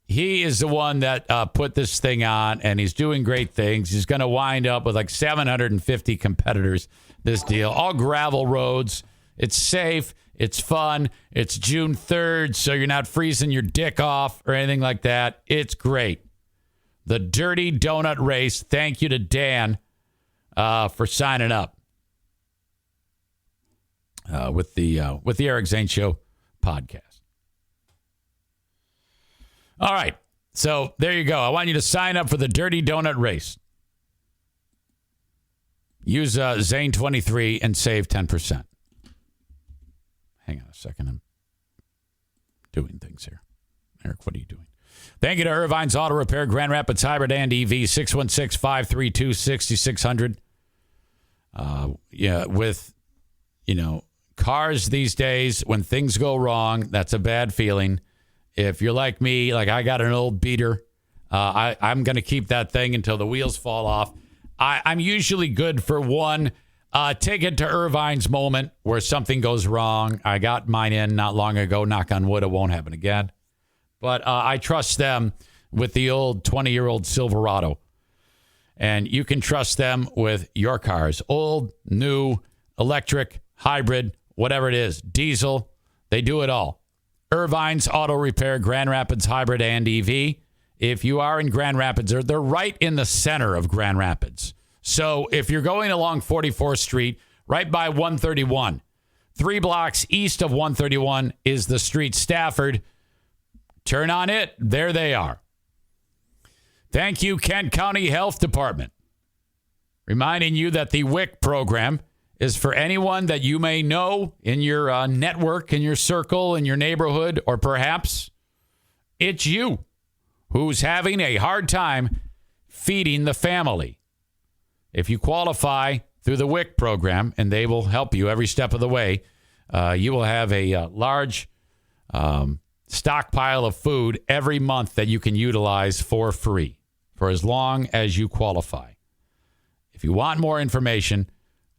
He is the one that put this thing on, and he's doing great things. He's going to wind up with like 750 competitors, this deal. All gravel roads. It's safe. It's fun. It's June 3rd, so you're not freezing your dick off or anything like that. It's great. The Dirty Donut Race. Thank you to Dan for signing up with the Eric Zane Show podcast. All right, so there you go. I want you to sign up for the Dirty Donut Race. Use Zane23 and save 10%. Hang on a second. I'm doing things here. Eric, what are you doing? Thank you to Irvine's Auto Repair, Grand Rapids Hybrid and EV, 616-532-6600. With, cars these days, when things go wrong, that's a bad feeling. If you're like me, like I got an old beater, I'm going to keep that thing until the wheels fall off. I'm usually good for one take it to Irvine's moment where something goes wrong. I got mine in not long ago. Knock on wood, it won't happen again. But I trust them with the old 20-year-old Silverado. And you can trust them with your cars. Old, new, electric, hybrid, whatever it is. Diesel, they do it all. Irvine's Auto Repair, Grand Rapids Hybrid and EV. If you are in Grand Rapids, they're right in the center of Grand Rapids. So if you're going along 44th Street, right by 131, 3 blocks east of 131 is the street Stafford. Turn on it. There they are. Thank you, Kent County Health Department. Reminding you that the WIC program is for anyone that you may know in your network, in your circle, in your neighborhood, or perhaps it's you who's having a hard time feeding the family. If you qualify through the WIC program, and they will help you every step of the way, you will have a large stockpile of food every month that you can utilize for free for as long as you qualify. If you want more information,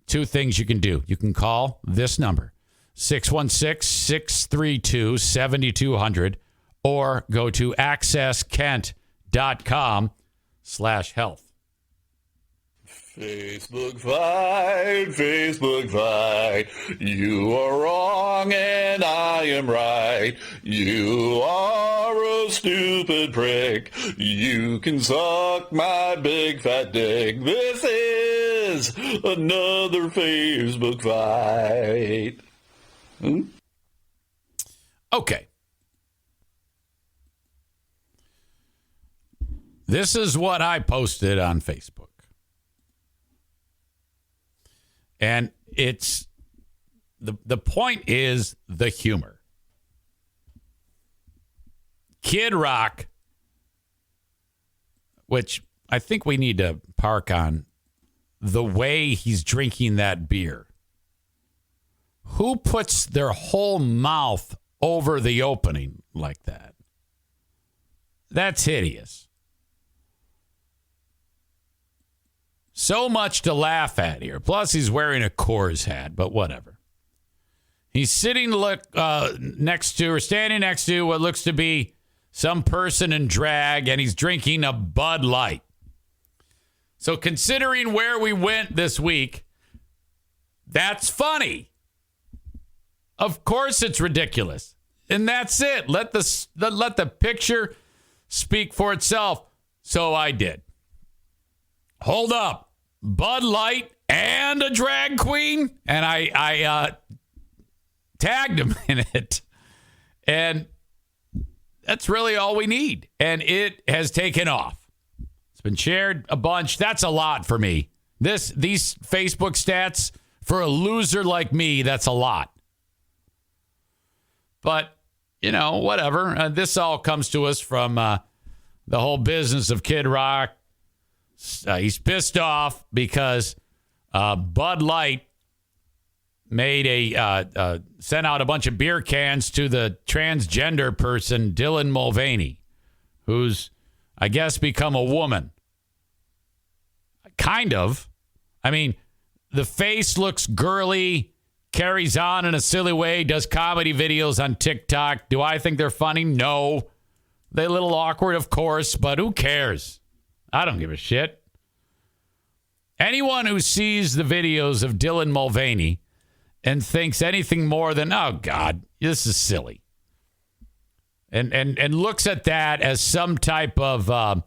2 things you can do. You can call this number, 616-632-7200, or go to accesskent.com/health. Facebook fight. You are wrong and I am right. You are a stupid prick. You can suck my big fat dick. This is another Facebook fight. Okay. This is what I posted on Facebook. And it's the point is the humor. Kid Rock, which I think we need to park on the way he's drinking that beer. Who puts their whole mouth over the opening like that? That's hideous. So much to laugh at here. Plus, he's wearing a Coors hat, but whatever. He's sitting next to or standing next to what looks to be some person in drag, and he's drinking a Bud Light. So considering where we went this week, that's funny. Of course it's ridiculous. And that's it. Let the picture speak for itself. So I did. Hold up. Bud Light and a drag queen? And I tagged him in it. And that's really all we need. And it has taken off. It's been shared a bunch. That's a lot for me. These Facebook stats, for a loser like me, that's a lot. But, whatever. This all comes to us from the whole business of Kid Rock. He's pissed off because Bud Light made sent out a bunch of beer cans to the transgender person, Dylan Mulvaney, who's, I guess, become a woman. Kind of. I mean, the face looks girly, carries on in a silly way, does comedy videos on TikTok. Do I think they're funny? No. They're a little awkward, of course, but who cares? I don't give a shit. Anyone who sees the videos of Dylan Mulvaney and thinks anything more than, oh, God, this is silly, and looks at that as some type of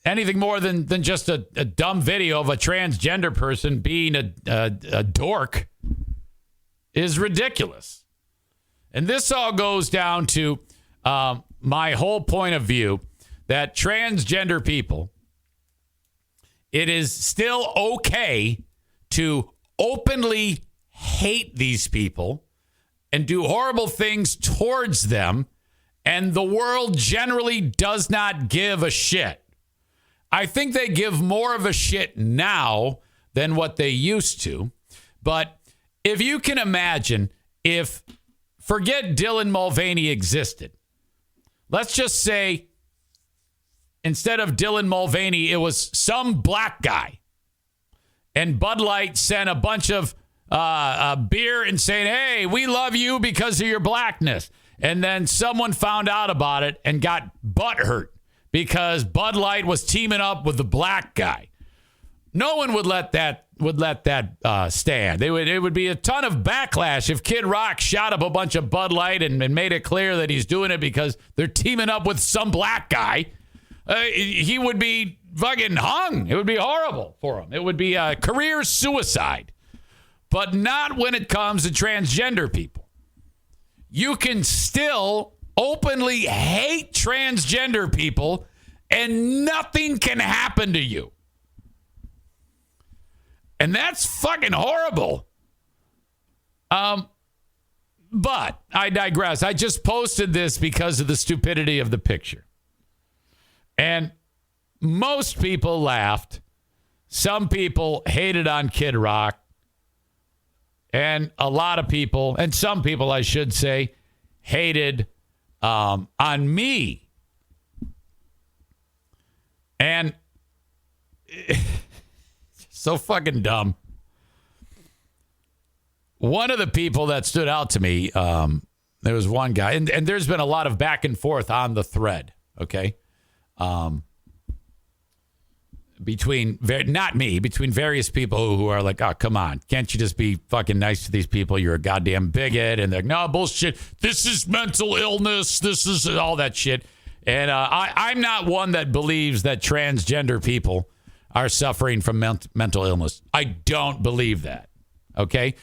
anything more than just a dumb video of a transgender person being a dork is ridiculous. And this all goes down to my whole point of view that transgender people, it is still okay to openly hate these people and do horrible things towards them, and the world generally does not give a shit. I think they give more of a shit now than what they used to. But if you can imagine, forget Dylan Mulvaney existed. Let's just say, instead of Dylan Mulvaney, it was some black guy. And Bud Light sent a bunch of beer and saying, hey, we love you because of your blackness. And then someone found out about it and got butthurt because Bud Light was teaming up with the black guy. No one would let that stand. It would be a ton of backlash if Kid Rock shot up a bunch of Bud Light and made it clear that he's doing it because they're teaming up with some black guy. He would be fucking hung. It would be horrible for him. It would be a career suicide. But not when it comes to transgender people. You can still openly hate transgender people and nothing can happen to you. And that's fucking horrible. But I digress. I just posted this because of the stupidity of the picture. And most people laughed. Some people hated on Kid Rock. And a lot of people, and some people, I should say, hated on me. And so fucking dumb. One of the people that stood out to me, there was one guy, and there's been a lot of back and forth on the thread, okay? Between various people who are like, oh, come on, can't you just be fucking nice to these people? You're a goddamn bigot. And they're like, no, bullshit. This is mental illness. This is all that shit. And I'm not one that believes that transgender people are suffering from mental illness. I don't believe that, okay?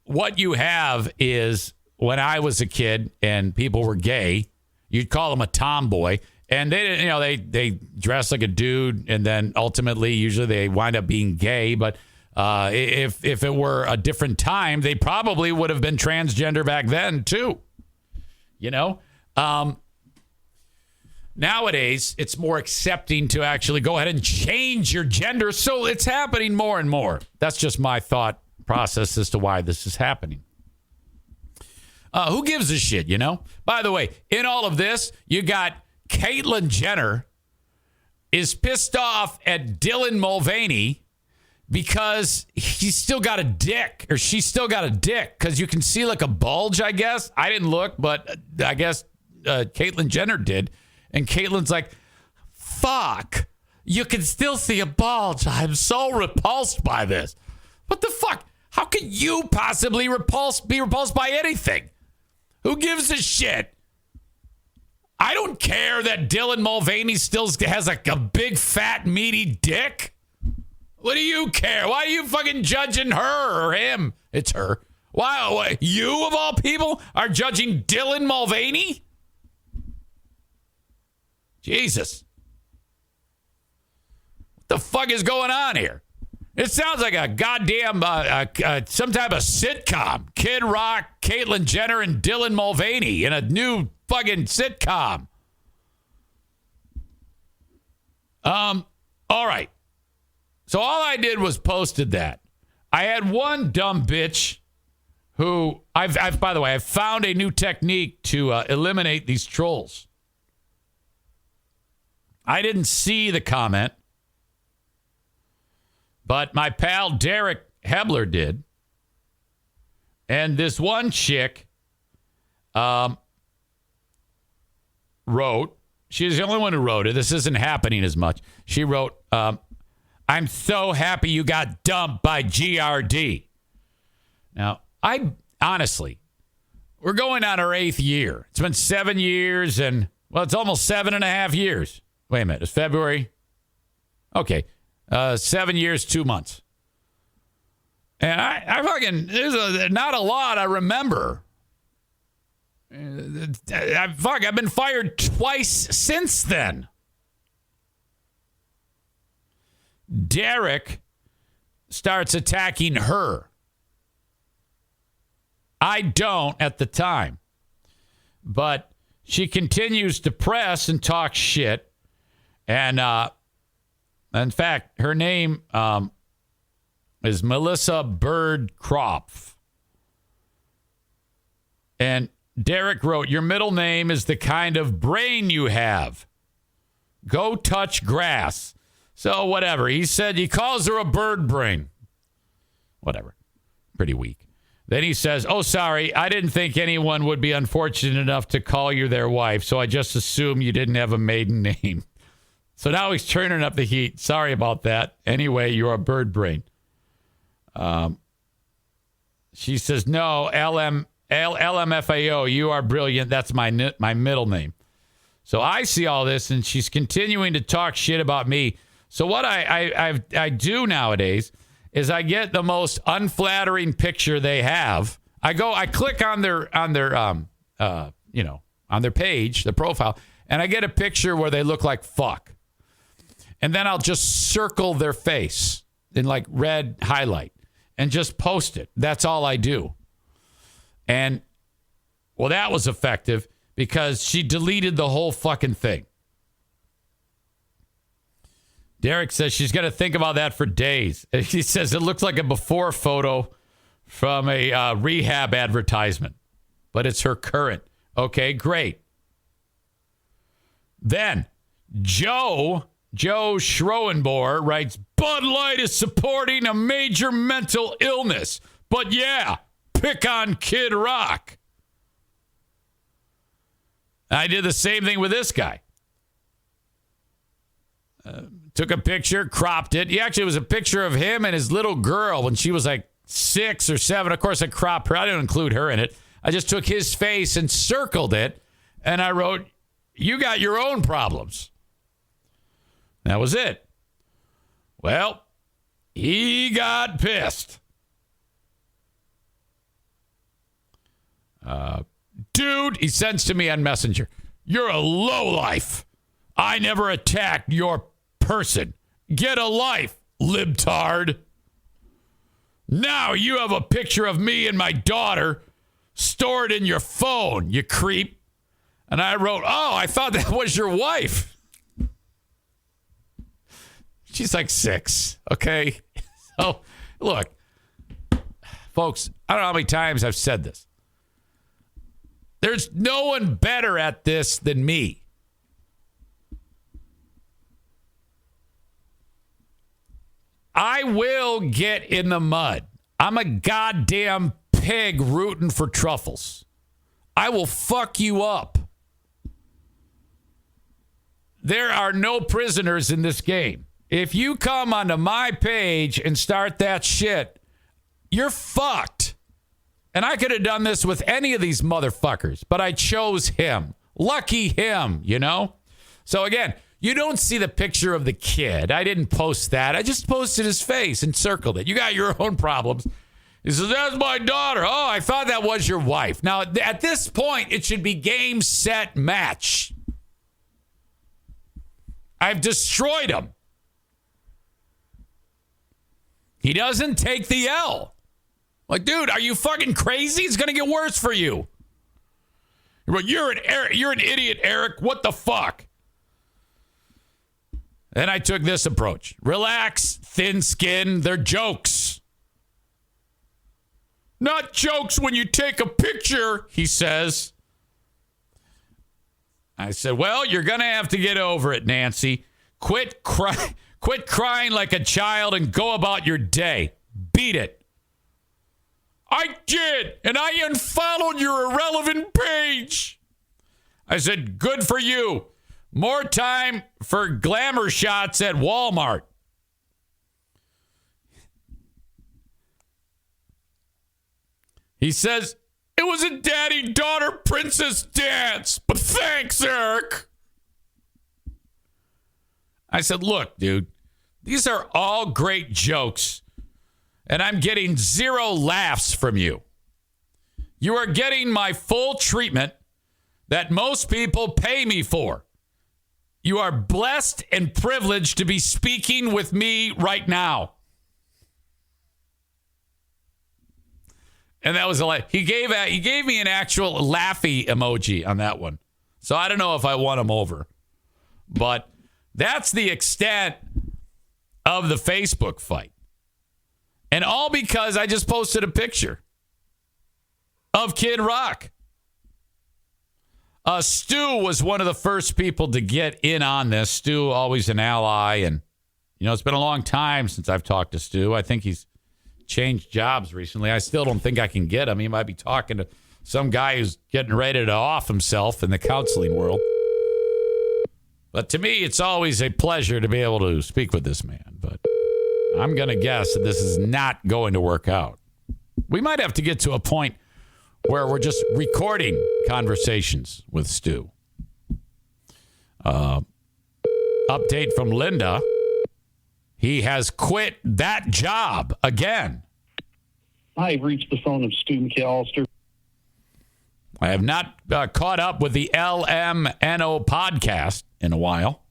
What you have is when I was a kid and people were gay, you'd call them a tomboy. And they dress like a dude, and then ultimately, usually they wind up being gay. But if it were a different time, they probably would have been transgender back then too. Nowadays, it's more accepting to actually go ahead and change your gender. So it's happening more and more. That's just my thought process as to why this is happening. Who gives a shit, By the way, in all of this, you got Caitlyn Jenner is pissed off at Dylan Mulvaney because he's still got a dick, or she's still got a dick, because you can see like a bulge, I guess. I didn't look, but I guess Caitlyn Jenner did. And Caitlyn's like, fuck, you can still see a bulge. I'm so repulsed by this. What the fuck? How can you possibly be repulsed by anything? Who gives a shit? I don't care that Dylan Mulvaney still has like a big, fat, meaty dick. What do you care? Why are you fucking judging her or him? It's her. Why you, of all people, are judging Dylan Mulvaney? Jesus. What the fuck is going on here? It sounds like a goddamn, some type of sitcom. Kid Rock, Caitlyn Jenner, and Dylan Mulvaney in a new fucking sitcom. All right. So all I did was posted that. I had one dumb bitch who by the way, I've found a new technique to eliminate these trolls. I didn't see the comment, but my pal Derek Hebler did. And this one chick wrote, she's the only one who wrote it. This isn't happening as much. She wrote, I'm so happy you got dumped by GRD. Now, honestly, we're going on our 8th year. It's been 7 years and, well, it's almost 7.5 years. Wait a minute. It's February. Okay. 7 years, 2 months. And I fucking, there's not a lot I remember. I've been fired twice since then. Derek starts attacking her. I don't at the time. But she continues to press and talk shit. And in fact, her name is Melissa Birdkropf. And Derek wrote, your middle name is the kind of brain you have. Go touch grass. So whatever. He said he calls her a bird brain. Whatever. Pretty weak. Then he says, oh, sorry, I didn't think anyone would be unfortunate enough to call you their wife, so I just assumed you didn't have a maiden name. So now he's turning up the heat. Sorry about that. Anyway, you're a bird brain. She says, no, LMFAO, you are brilliant. That's my middle name. So I see all this, and she's continuing to talk shit about me. So what I do nowadays is I get the most unflattering picture they have. I click on their page, the profile, and I get a picture where they look like fuck. And then I'll just circle their face in like red highlight and just post it. That's all I do. And well, that was effective because she deleted the whole fucking thing. Derek says she's going to think about that for days. He says it looks like a before photo from a rehab advertisement. but it's her current. Okay, great. Then Joe Schroenboer writes, Bud Light is supporting a major mental illness. But yeah, pick on Kid Rock. I did the same thing with this guy. Took a picture, cropped it. It was a picture of him and his little girl when she was like 6 or 7. Of course, I cropped her. I didn't include her in it. I just took his face and circled it, and I wrote, you got your own problems. That was it. Well, he got pissed. Dude, he sends to me on Messenger, you're a lowlife. I never attacked your person. Get a life, libtard. Now you have a picture of me and my daughter stored in your phone, you creep. And I wrote, oh, I thought that was your wife. She's like 6, okay? So, look, folks, I don't know how many times I've said this. There's no one better at this than me. I will get in the mud. I'm a goddamn pig rooting for truffles. I will fuck you up. There are no prisoners in this game. If you come onto my page and start that shit, you're fucked. And I could have done this with any of these motherfuckers, but I chose him. Lucky him, you know? So again, you don't see the picture of the kid. I didn't post that. I just posted his face and circled it. You got your own problems. He says, that's my daughter. Oh, I thought that was your wife. Now, at this point, it should be game, set, match. I've destroyed him. He doesn't take the L. Like, dude, are you fucking crazy? It's going to get worse for you. You're an idiot, Eric. What the fuck? Then I took this approach. Relax, thin skin. They're jokes. Not jokes when you take a picture, he says. I said, well, you're going to have to get over it, Nancy. Quit crying like a child and go about your day. Beat it. I did, and I unfollowed your irrelevant page. I said, good for you. More time for glamour shots at Walmart. He says, it was a daddy-daughter princess dance, but thanks, Eric. I said, look, dude, these are all great jokes, and I'm getting 0 laughs from you. You are getting my full treatment that most people pay me for. You are blessed and privileged to be speaking with me right now. And that was he gave me an actual laughy emoji on that one. So I don't know if I won him over. But that's the extent of the Facebook fight. And all because I just posted a picture of Kid Rock. Stu was one of the first people to get in on this. Stu, always an ally. And, you know, it's been a long time since I've talked to Stu. I think he's changed jobs recently. I still don't think I can get him. He might be talking to some guy who's getting ready to off himself in the counseling world. But to me, it's always a pleasure to be able to speak with this man. But I'm going to guess that this is not going to work out. We might have to get to a point where we're just recording conversations with Stu. Update from Linda. He has quit that job again. I've reached the phone of Stu McAllister. I have not caught up with the LMNO podcast in a while.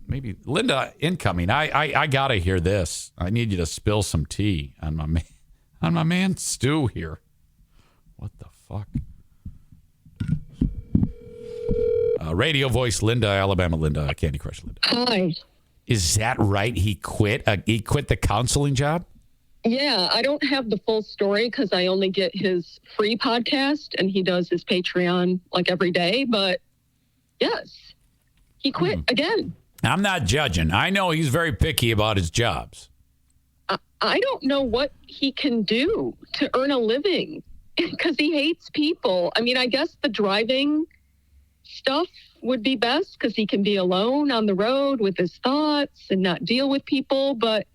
Maybe Linda incoming. I gotta hear this. I need you to spill some tea on my man Stu here. What the fuck? Radio voice Linda, Alabama Linda, Candy Crush Linda. Hi. Is that right? He quit. He quit the counseling job. Yeah, I don't have the full story because I only get his free podcast and he does his Patreon like every day. But yes, he quit again. I'm not judging. I know he's very picky about his jobs. I don't know what he can do to earn a living because he hates people. I mean, I guess the driving stuff would be best because he can be alone on the road with his thoughts and not deal with people. But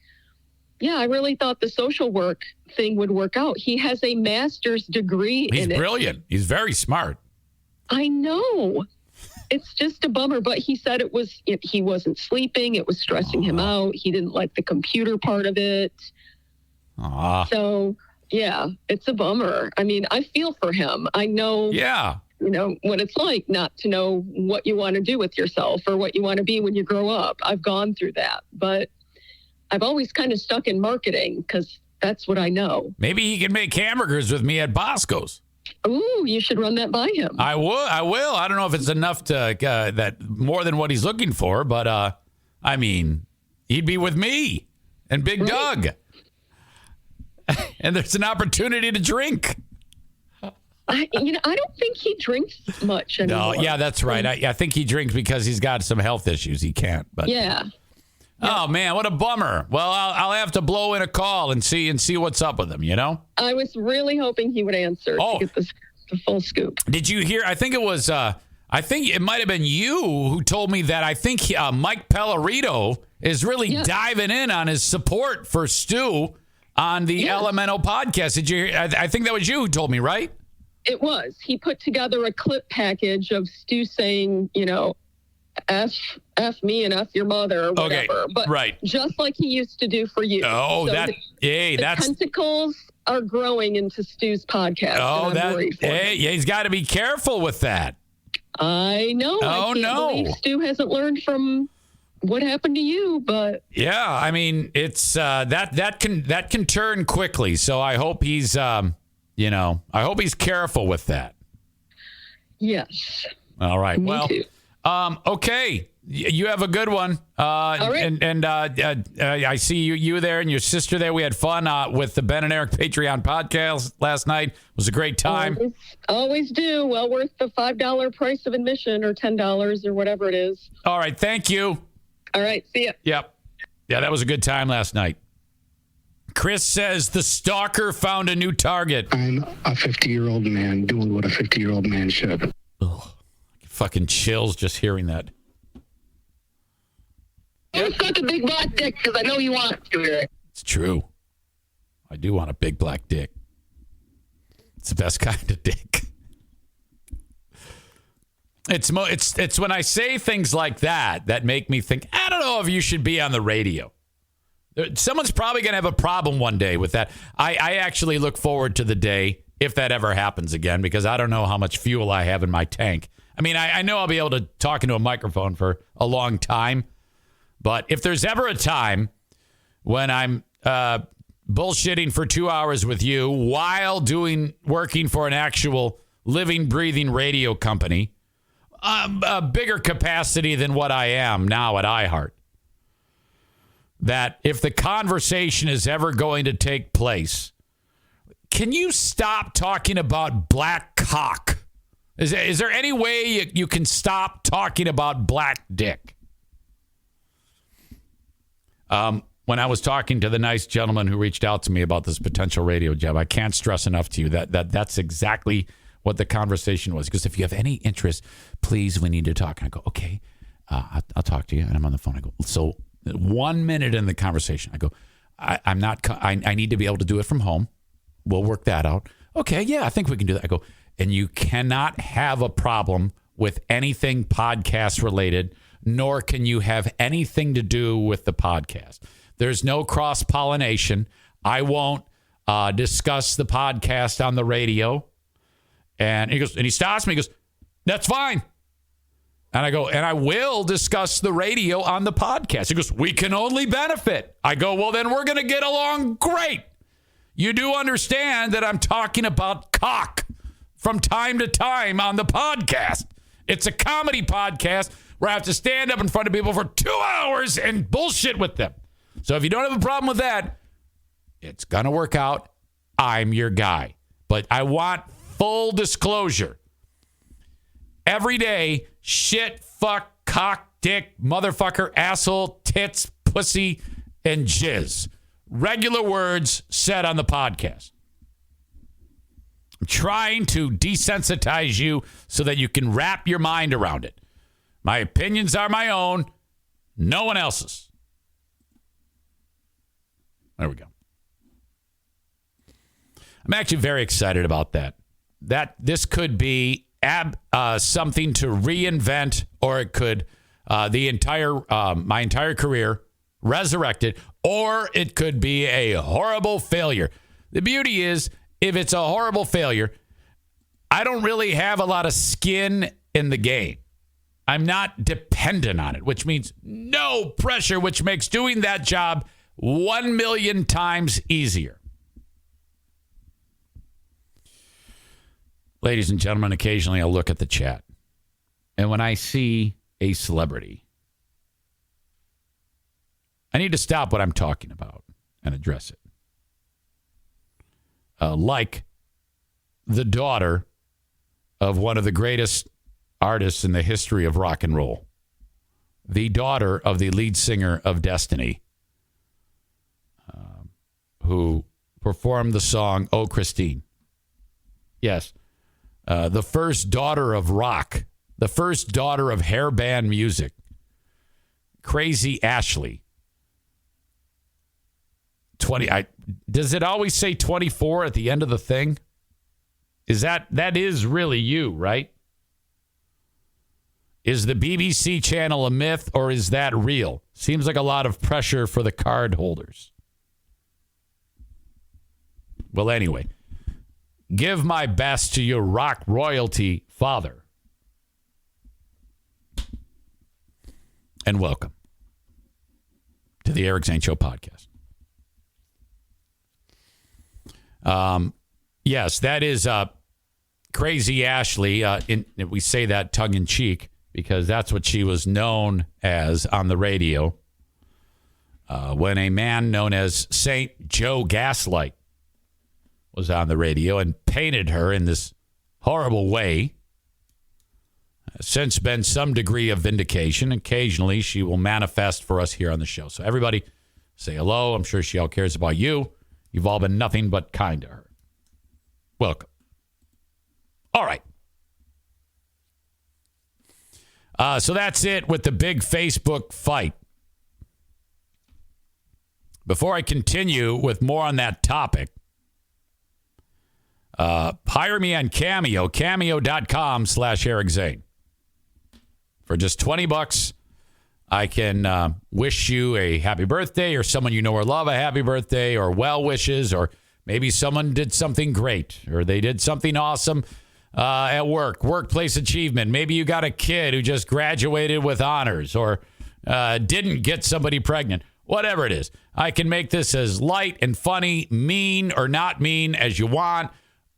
yeah, I really thought the social work thing would work out. He has a master's degree in it. He's brilliant. He's very smart. I know. It's just a bummer, but he said he wasn't sleeping. It was stressing him out. He didn't like the computer part of it. So, yeah, it's a bummer. I mean, I feel for him. I know, what it's like not to know what you want to do with yourself or what you want to be when you grow up. I've gone through that, but I've always kind of stuck in marketing because that's what I know. Maybe he can make hamburgers with me at Bosco's. Ooh, you should run that by him. I will. I don't know if it's enough to that more than what he's looking for, but I mean, he'd be with me and Big Doug, and there's an opportunity to drink. I don't think he drinks much anymore. No, yeah, that's right. I think he drinks because he's got some health issues. He can't. But yeah. Oh man, what a bummer. Well, I'll have to blow in a call and see what's up with him. You know. I was really hoping he would answer to get the full scoop. Did you hear? I think it was. I think it might have been you who told me that. I think Mike Pellerito is really diving in on his support for Stu on the Elemental podcast. Did you hear? I think that was you who told me, right? It was. He put together a clip package of Stu saying, F me and F your mother or whatever. But just like he used to do for you. Oh, so the tentacles are growing into Stu's podcast. Oh, he's got to be careful with that. I know. Oh, I can't believe Stu hasn't learned from what happened to you, but yeah, I mean, it's that can turn quickly. So I hope he's I hope he's careful with that. Yes. All right. Me too. Okay. You have a good one. All right. And I see you there and your sister there. We had fun with the Ben and Eric Patreon podcast last night. It was a great time. Always do. Well worth the $5 price of admission or $10 or whatever it is. All right. Thank you. All right. See ya. Yep. Yeah, that was a good time last night. Chris says the stalker found a new target. I'm a 50-year-old man doing what a 50-year-old man should. Ugh. Fucking chills just hearing that. Let's go to big black dick because I know you want to hear it. It's true. I do want a big black dick. It's the best kind of dick. It's when I say things like that make me think, I don't know if you should be on the radio. Someone's probably going to have a problem one day with that. I actually look forward to the day if that ever happens again because I don't know how much fuel I have in my tank. I mean, I know I'll be able to talk into a microphone for a long time, but if there's ever a time when I'm bullshitting for 2 hours with you while working for an actual living, breathing radio company, a bigger capacity than what I am now at iHeart, that if the conversation is ever going to take place, can you stop talking about black cock? Is there any way you can stop talking about black dick? When I was talking to the nice gentleman who reached out to me about this potential radio job, I can't stress enough to you that's exactly what the conversation was. Because if you have any interest, please, we need to talk. And I go, okay, I'll talk to you. And I'm on the phone. I go, so 1 minute in the conversation, I go, I need to be able to do it from home. We'll work that out. Okay, yeah, I think we can do that. I go, and you cannot have a problem with anything podcast related, nor can you have anything to do with the podcast. There's no cross-pollination. I won't discuss the podcast on the radio. And he goes, and he stops me. He goes, that's fine. And I go, and I will discuss the radio on the podcast. He goes, we can only benefit. I go, well, then we're going to get along great. You do understand that I'm talking about cock from time to time on the podcast. It's a comedy podcast where I have to stand up in front of people for 2 hours and bullshit with them. So if you don't have a problem with that, It's going to work out. I'm your guy. But I want full disclosure. Every day, shit, fuck, cock, dick, motherfucker, asshole, tits, pussy, and jizz. Regular words said on the podcast. I'm trying to desensitize you so that you can wrap your mind around it. My opinions are my own, no one else's. There we go. I'm actually very excited about that. This could be something to reinvent, or it could my entire career resurrected, or it could be a horrible failure. The beauty is, if it's a horrible failure, I don't really have a lot of skin in the game. I'm not dependent on it, which means no pressure, which makes doing that job 1 million times easier. Ladies and gentlemen, occasionally I'll look at the chat. And when I see a celebrity, I need to stop what I'm talking about and address it. Like the daughter of one of the greatest artists in the history of rock and roll. The daughter of the lead singer of Destiny, who performed the song, Oh, Christine. Yes. The first daughter of rock, the first daughter of hair band music, Crazy Ashley. Does it always say 24 at the end of the thing? That is really you, right? Is the BBC channel a myth, or is that real? Seems like a lot of pressure for the card holders. Well, anyway. Give my best to your rock royalty father. And welcome to the Eric Zane Show Podcast. Yes, that is Crazy Ashley. We say that tongue in cheek because that's what she was known as on the radio when a man known as St. Joe Gaslight was on the radio and painted her in this horrible way. Since been some degree of vindication. Occasionally, she will manifest for us here on the show. So everybody say hello. I'm sure she all cares about you. You've all been nothing but kind to her. Welcome. All right. So that's it with the big Facebook fight. Before I continue with more on that topic, hire me on Cameo, cameo.com/Eric Zane. For just $20, I can wish you a happy birthday, or someone you know or love a happy birthday, or well wishes, or maybe someone did something great, or they did something awesome at work, workplace achievement. Maybe you got a kid who just graduated with honors, or didn't get somebody pregnant. Whatever it is, I can make this as light and funny, mean or not mean as you want.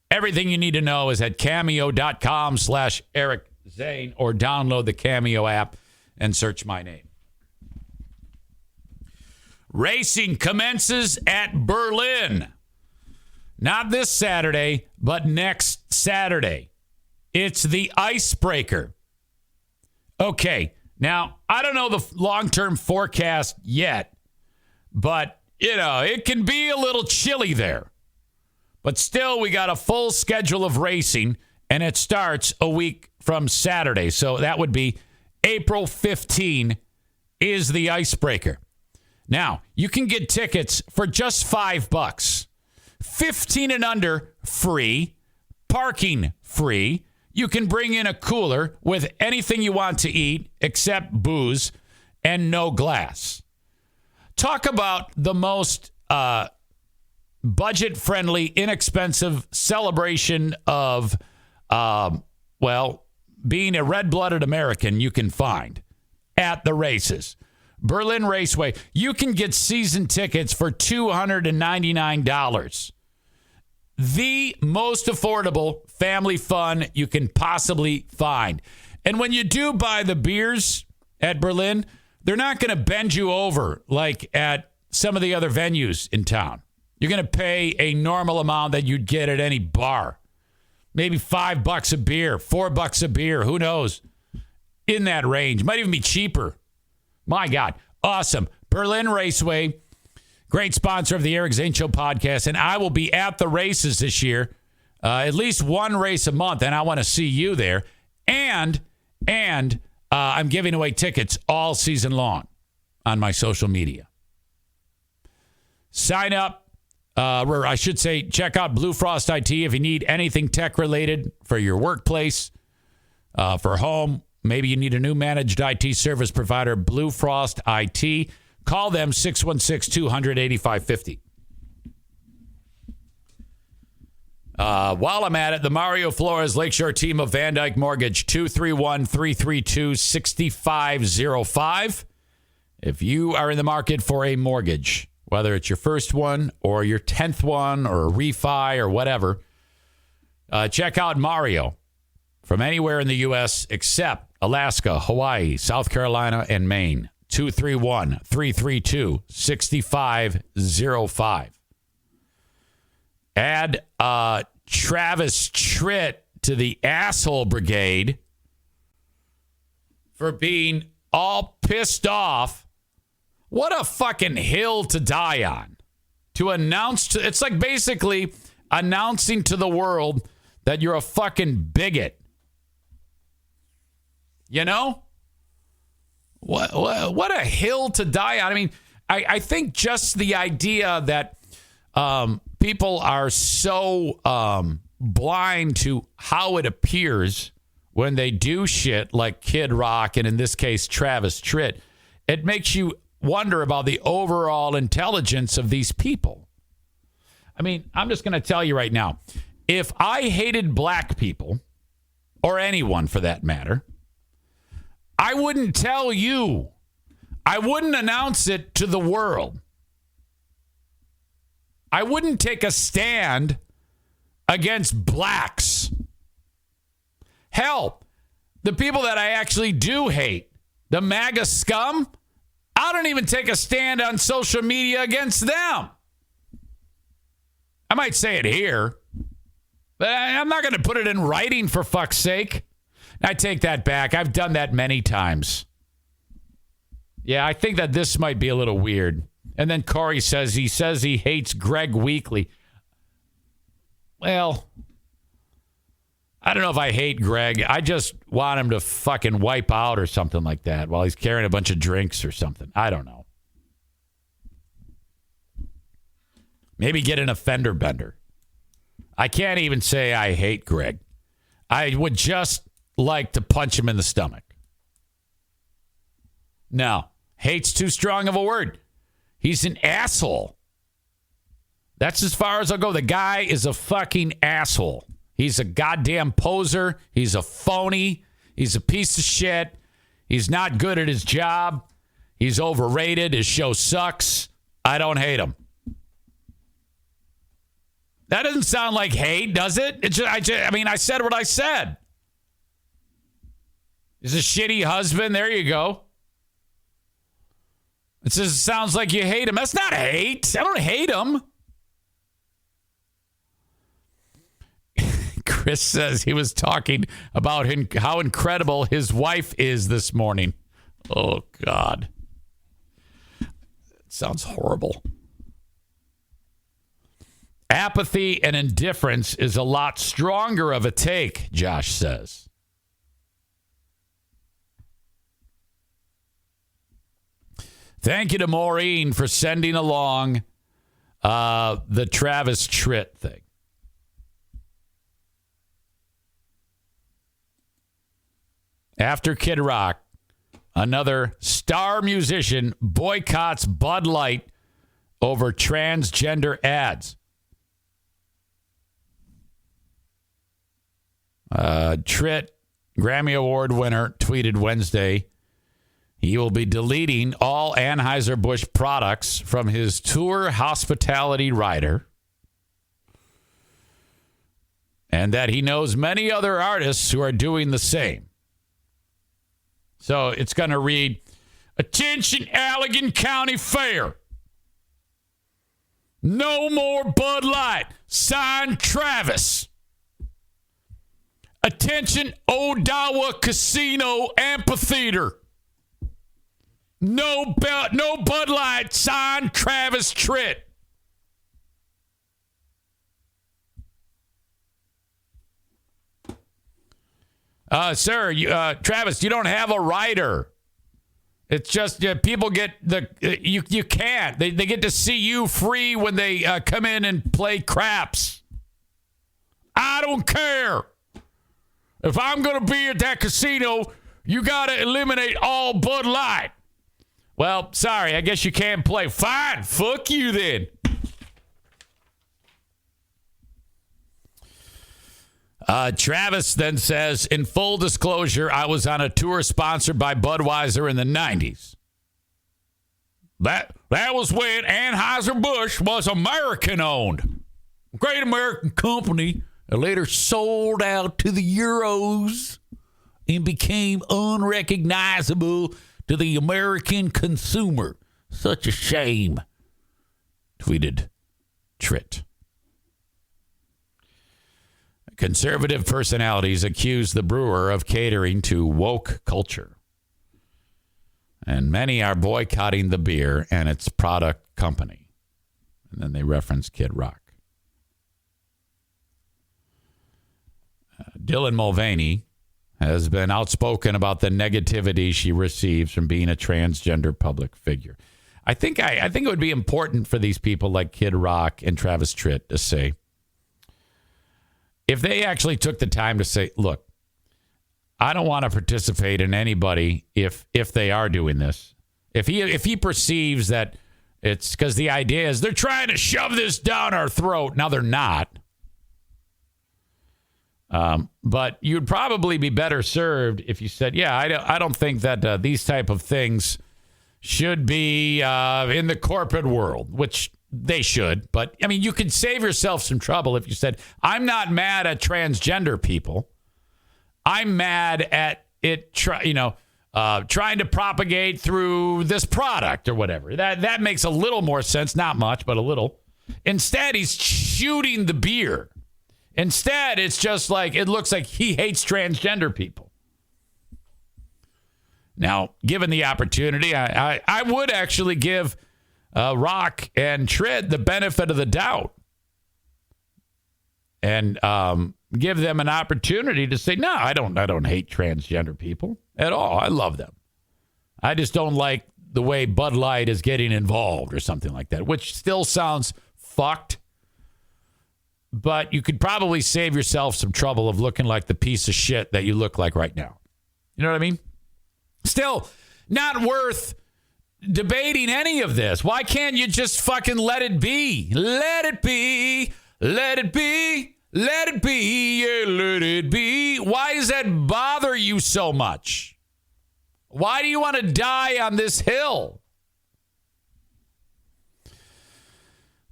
Everything you need to know is at cameo.com/Eric Zane, or download the Cameo app and search my name. Racing commences at Berlin. Not this Saturday, but next Saturday. It's the Icebreaker. Okay, now, I don't know the long-term forecast yet, but, it can be a little chilly there. But still, we got a full schedule of racing, and it starts a week from Saturday. So that would be April 15 is the Icebreaker. Now, you can get tickets for just $5. 15 and under, free. Parking, free. You can bring in a cooler with anything you want to eat except booze and no glass. Talk about the most budget-friendly, inexpensive celebration of, being a red-blooded American you can find at the races. Berlin Raceway. You can get season tickets for $299. The most affordable family fun you can possibly find. And when you do buy the beers at Berlin, they're not going to bend you over like at some of the other venues in town. You're going to pay a normal amount that you'd get at any bar. Maybe $5 a beer, $4 a beer. Who knows? In that range. Might even be cheaper. My God. Awesome. Berlin Raceway. Great sponsor of the Eric Zane Show podcast. And I will be at the races this year. At least one race a month. And I want to see you there. And I'm giving away tickets all season long on my social media. Sign up. Or I should say, check out Blue Frost IT if you need anything tech related for your workplace, for home. Maybe you need a new managed IT service provider, Blue Frost IT. Call them 616-200-8550. While I'm at it, the Mario Flores Lakeshore team of Van Dyke Mortgage, 231-332-6505. If you are in the market for a mortgage, whether it's your first one or your 10th one or a refi or whatever, check out Mario from anywhere in the U.S. except Alaska, Hawaii, South Carolina, and Maine. 231-332-6505. Add Travis Tritt to the asshole brigade for being all pissed off. What a fucking hill to die on. To announce, it's like basically announcing to the world that you're a fucking bigot. You know? What a hill to die on. I mean, I think just the idea that people are so blind to how it appears when they do shit like Kid Rock and in this case Travis Tritt, it makes you wonder about the overall intelligence of these people. I mean, I'm just going to tell you right now, if I hated black people, or anyone for that matter, I wouldn't tell you. I wouldn't announce it to the world. I wouldn't take a stand against blacks. Hell, the people that I actually do hate, the MAGA scum, I don't even take a stand on social media against them. I might say it here, but I'm not going to put it in writing for fuck's sake. I take that back. I've done that many times. Yeah, I think that this might be a little weird. And then Corey says he hates Greg Weekly. Well, I don't know if I hate Greg. I just want him to fucking wipe out or something like that while he's carrying a bunch of drinks or something. I don't know. Maybe get an offender bender. I can't even say I hate Greg. I would just like to punch him in the stomach. No, hate's too strong of a word. He's an asshole. That's as far as I'll go. The guy is a fucking asshole. He's a goddamn poser. He's a phony. He's a piece of shit. He's not good at his job. He's overrated. His show sucks. I don't hate him. That doesn't sound like hate, does it? I said what I said. He's a shitty husband. There you go. It sounds like you hate him. That's not hate. I don't hate him. Chris says he was talking about how incredible his wife is this morning. Oh, God. It sounds horrible. Apathy and indifference is a lot stronger of a take, Josh says. Thank you to Maureen for sending along the Travis Tritt thing. After Kid Rock, another star musician boycotts Bud Light over transgender ads. Tritt, Grammy Award winner, tweeted Wednesday he will be deleting all Anheuser-Busch products from his tour hospitality rider, and that he knows many other artists who are doing the same. So it's going to read, "Attention Allegan County Fair. No more Bud Light. Signed, Travis. Attention, Odawa Casino Amphitheater. No Bud Light. Signed, Travis Tritt. Sir, Travis, you don't have a rider. It's just people get you can't. They get to see you free when they come in and play craps. I don't care. If I'm going to be at that casino, you got to eliminate all Bud Light. Well, sorry, I guess you can't play. Fine, fuck you then. Travis then says, in full disclosure, I was on a tour sponsored by Budweiser in the 90s. That was when Anheuser-Busch was American-owned. Great American company that later sold out to the Euros and became unrecognizable to the American consumer. Such a shame, tweeted Tritt. Conservative personalities accuse the brewer of catering to woke culture. And many are boycotting the beer and its product company. And then they reference Kid Rock. Dylan Mulvaney has been outspoken about the negativity she receives from being a transgender public figure. I think it would be important for these people like Kid Rock and Travis Tritt to say, if they actually took the time to say, look, I don't want to participate in anybody if they are doing this. If he perceives that it's because the idea is they're trying to shove this down our throat. Now they're not. But you'd probably be better served if you said, yeah, I don't think that these type of things should be in the corporate world, which they should. But, I mean, you could save yourself some trouble if you said, I'm not mad at transgender people. I'm mad at it, trying to propagate through this product or whatever. That makes a little more sense. Not much, but a little. Instead, he's shooting the beer. Instead, it's just like, it looks like he hates transgender people. Now, given the opportunity, I would actually give Rock and Tritt the benefit of the doubt and give them an opportunity to say, no, I don't hate transgender people at all. I love them. I just don't like the way Bud Light is getting involved or something like that, which still sounds fucked. But you could probably save yourself some trouble of looking like the piece of shit that you look like right now. You know what I mean? Still, not worth debating any of this. Why can't you just fucking let it be? Let it be. Let it be. Let it be. Yeah, let it be. Why does that bother you so much? Why do you want to die on this hill?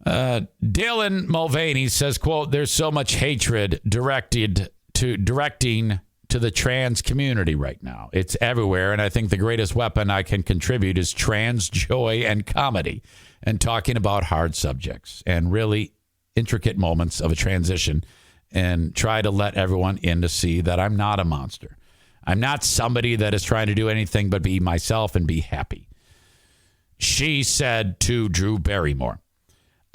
Dylan Mulvaney says, quote, there's so much hatred directing to the trans community right now. It's everywhere, and I think the greatest weapon I can contribute is trans joy and comedy and talking about hard subjects and really intricate moments of a transition and try to let everyone in to see that I'm not a monster. I'm not somebody that is trying to do anything but be myself and be happy. She said to Drew Barrymore.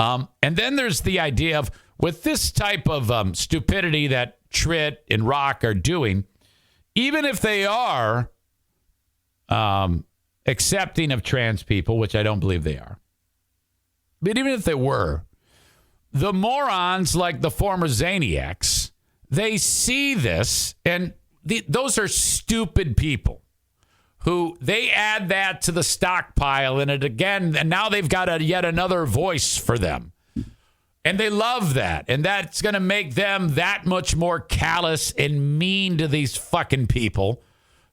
And then there's the idea of, with this type of stupidity that Tritt and Rock are doing, even if they are accepting of trans people, which I don't believe they are, but even if they were, the morons like the former Zaniacs, they see this, and those are stupid people who they add that to the stockpile, and it again, and now they've got yet another voice for them. And they love that. And that's going to make them that much more callous and mean to these fucking people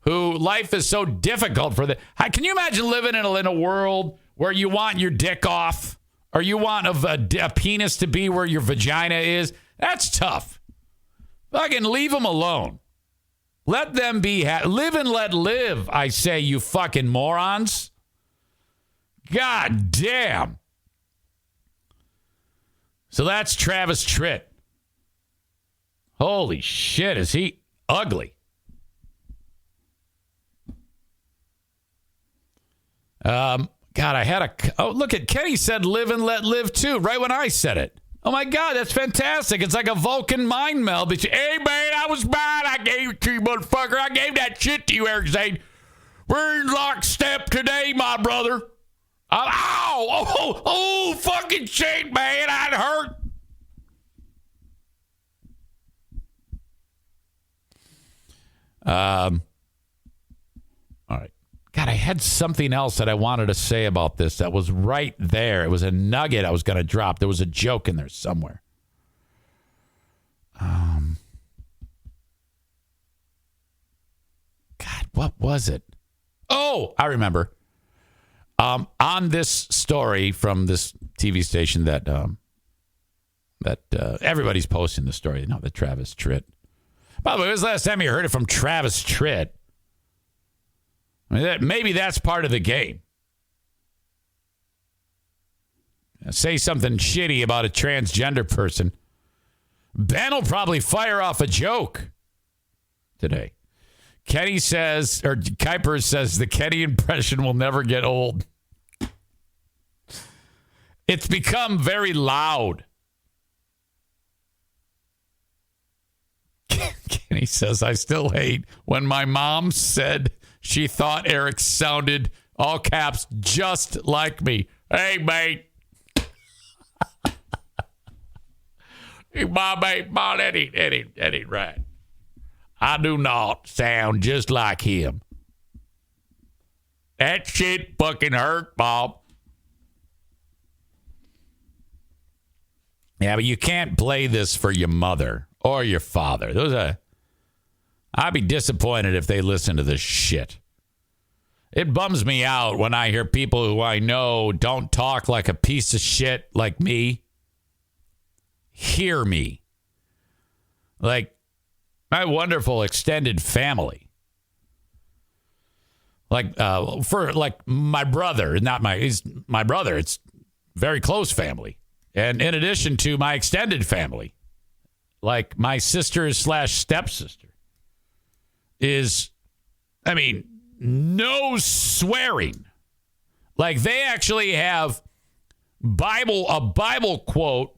who life is so difficult for them. Can you imagine living in a world where you want your dick off or you want a penis to be where your vagina is? That's tough. Fucking leave them alone. Let them be live and let live, I say, you fucking morons. God damn. So that's Travis Tritt. Holy shit, is he ugly? God, I had look at Kenny said live and let live too, right when I said it. Oh my God, that's fantastic. It's like a Vulcan mind meld. Hey man, I was bad. I gave it to you, motherfucker. I gave that shit to you, Eric Zane. We're in lockstep today, my brother. Fucking shit, man. I'd hurt. All right. God, I had something else that I wanted to say about this that was right there. It was a nugget I was going to drop. There was a joke in there somewhere. God, what was it? Oh, I remember. On this story from this TV station that everybody's posting the story, the Travis Tritt. By the way, when was the last time you heard it from Travis Tritt? I mean, maybe that's part of the game. Say something shitty about a transgender person. Ben will probably fire off a joke today. Kenny says, or Kuiper says, the Kenny impression will never get old. It's become very loud. Kenny says, I still hate when my mom said she thought Eric sounded, all caps, just like me. Hey, mate. Hey, mom, that ain't right. I do not sound just like him. That shit fucking hurt, Bob. Yeah, but you can't play this for your mother or your father. I'd be disappointed if they listen to this shit. It bums me out when I hear people who I know don't talk like a piece of shit like me. Hear me. Like my wonderful extended family. For my brother, he's my brother. It's very close family. And in addition to my extended family, like my sister / stepsister is, no swearing. Like they actually have a Bible quote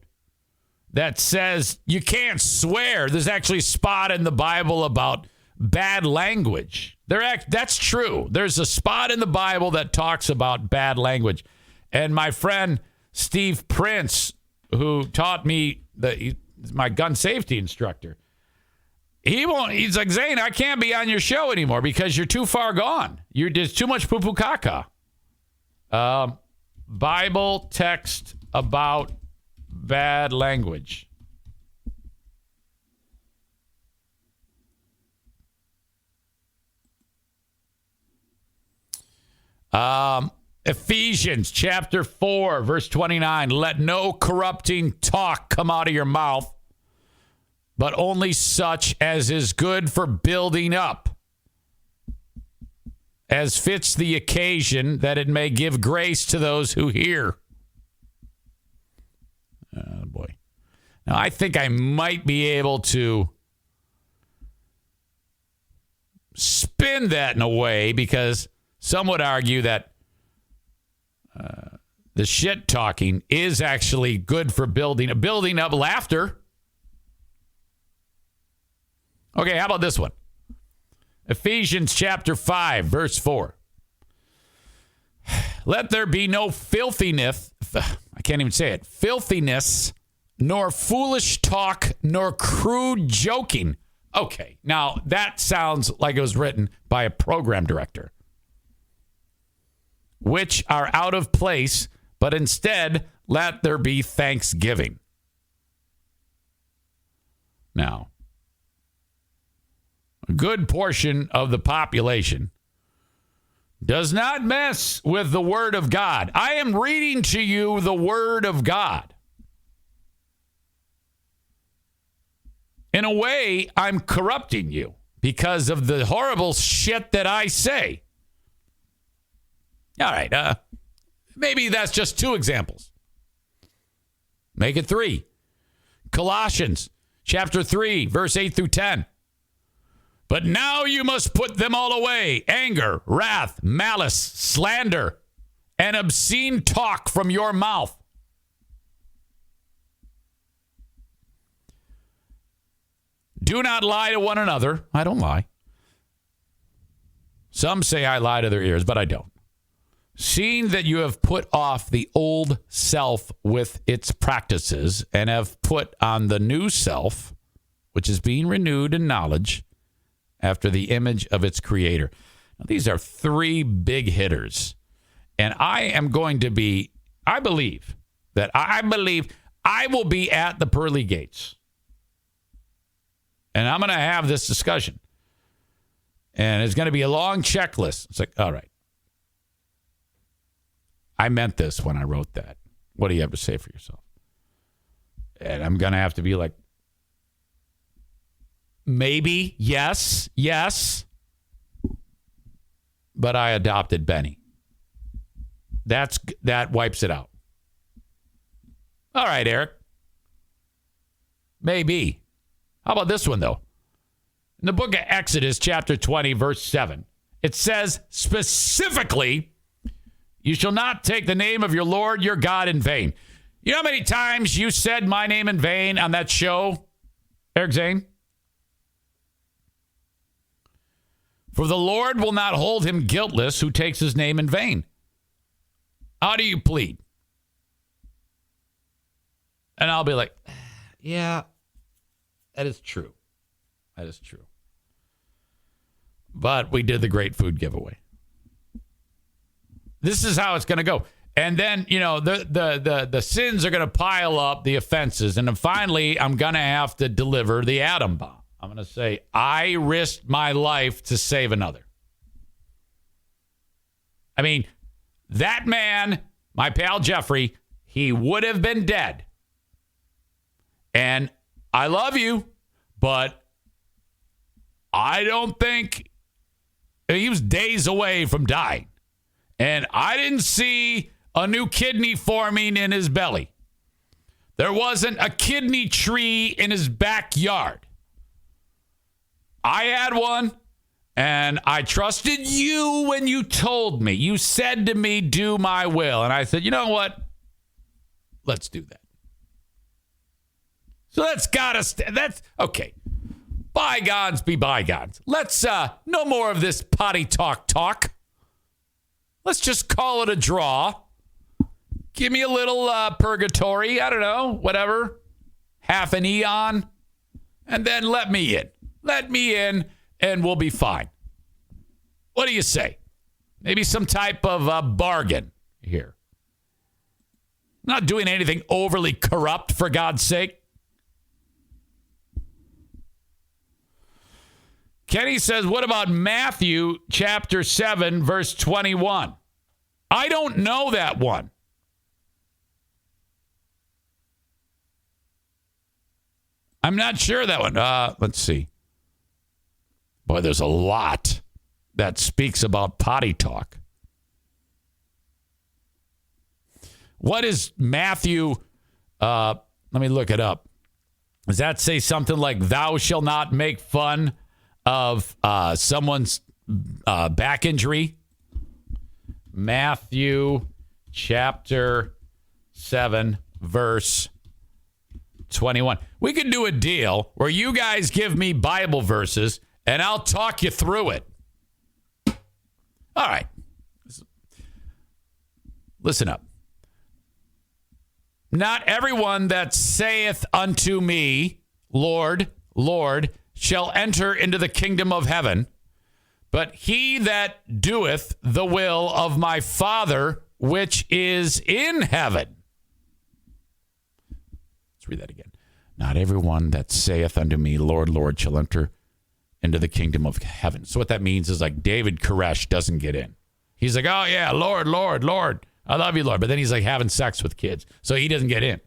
that says you can't swear. There's actually a spot in the Bible about bad language. That's true. There's a spot in the Bible that talks about bad language. And my friend Steve Prince, who taught me my gun safety instructor, he's like, Zane, I can't be on your show anymore because you're too far gone. There's too much poo-poo caca. Bible text about bad language. Ephesians chapter 4, verse 29. Let no corrupting talk come out of your mouth, but only such as is good for building up, as fits the occasion, that it may give grace to those who hear. Oh, boy. Now, I think I might be able to spin that in a way, because some would argue that the shit talking is actually good for building up laughter. Okay, how about this one? Ephesians chapter 5, verse 4. Let there be no filthiness, I can't even say it, filthiness, nor foolish talk, nor crude joking. Okay, now that sounds like it was written by a program director. Which are out of place, but instead let there be thanksgiving. Now, a good portion of the population does not mess with the Word of God. I am reading to you the Word of God. In a way, I'm corrupting you because of the horrible shit that I say. All right, maybe that's just 2 examples. Make it 3. Colossians chapter 3, verse 8 through 10. But now you must put them all away: anger, wrath, malice, slander, and obscene talk from your mouth. Do not lie to one another. I don't lie. Some say I lie to their ears, but I don't. Seeing that you have put off the old self with its practices and have put on the new self, which is being renewed in knowledge after the image of its creator. Now, these are three big hitters. And I believe I will be at the pearly gates. And I'm going to have this discussion. And it's going to be a long checklist. It's like, all right. I meant this when I wrote that. What do you have to say for yourself? And I'm going to have to be like, maybe, yes. But I adopted Benny. That wipes it out. All right, Eric. Maybe. How about this one, though? In the book of Exodus, chapter 20, verse 7, it says specifically, you shall not take the name of your Lord your God in vain. You know how many times you said my name in vain on that show, Eric Zane? For the Lord will not hold him guiltless who takes his name in vain. How do you plead? And I'll be like, yeah, that is true. That is true. But we did the great food giveaway. This is how it's going to go. And then, the sins are going to pile up, the offenses. And then finally, I'm going to have to deliver the atom bomb. I'm going to say, I risked my life to save another. I mean, that man, my pal Jeffrey, he would have been dead. And I love you, but I don't think he was days away from dying. And I didn't see a new kidney forming in his belly. There wasn't a kidney tree in his backyard. I had one, and I trusted you when you told me. You said to me, do my will. And I said, you know what? Let's do that. So that's okay. Bygones be bygones. Let's, no more of this potty talk. Let's just call it a draw. Give me a little purgatory. I don't know, whatever. Half an eon. And then let me in. Let me in, and we'll be fine. What do you say? Maybe some type of bargain here. Not doing anything overly corrupt, for God's sake. Kenny says, what about Matthew chapter 7, verse 21? I don't know that one. I'm not sure that one. Let's see. Boy, there's a lot that speaks about potty talk. What is Matthew? Let me look it up. Does that say something like, thou shalt not make fun of someone's back injury? Matthew chapter 7, verse 21. We could do a deal where you guys give me Bible verses and I'll talk you through it. All right. Listen up. Not everyone that saith unto me, Lord, Lord, shall enter into the kingdom of heaven, but he that doeth the will of my Father which is in heaven. Let's read that again. Not everyone that saith unto me, Lord, Lord, shall enter into the kingdom of heaven. So what that means is like David Koresh doesn't get in. He's like, oh yeah, Lord, Lord, Lord. I love you, Lord. But then he's like having sex with kids. So he doesn't get in.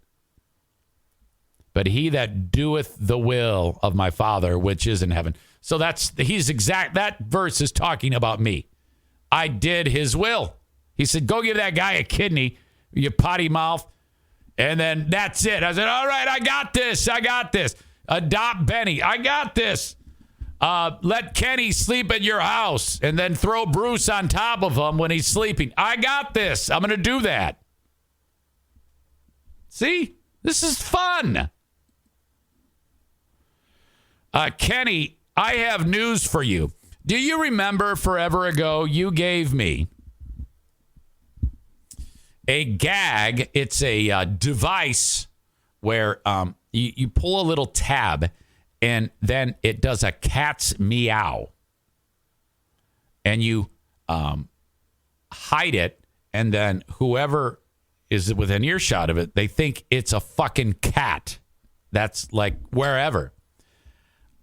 But he that doeth the will of my Father, which is in heaven. So that verse is talking about me. I did his will. He said, go give that guy a kidney, you potty mouth. And then that's it. I said, all right, I got this. Adopt Benny. I got this. Let Kenny sleep at your house and then throw Bruce on top of him when he's sleeping. I got this. I'm going to do that. See? This is fun. Kenny, I have news for you. Do you remember forever ago you gave me a gag? It's a device where you pull a little tab and then it does a cat's meow. And you hide it, and then whoever is within earshot of it, they think it's a fucking cat. That's like wherever.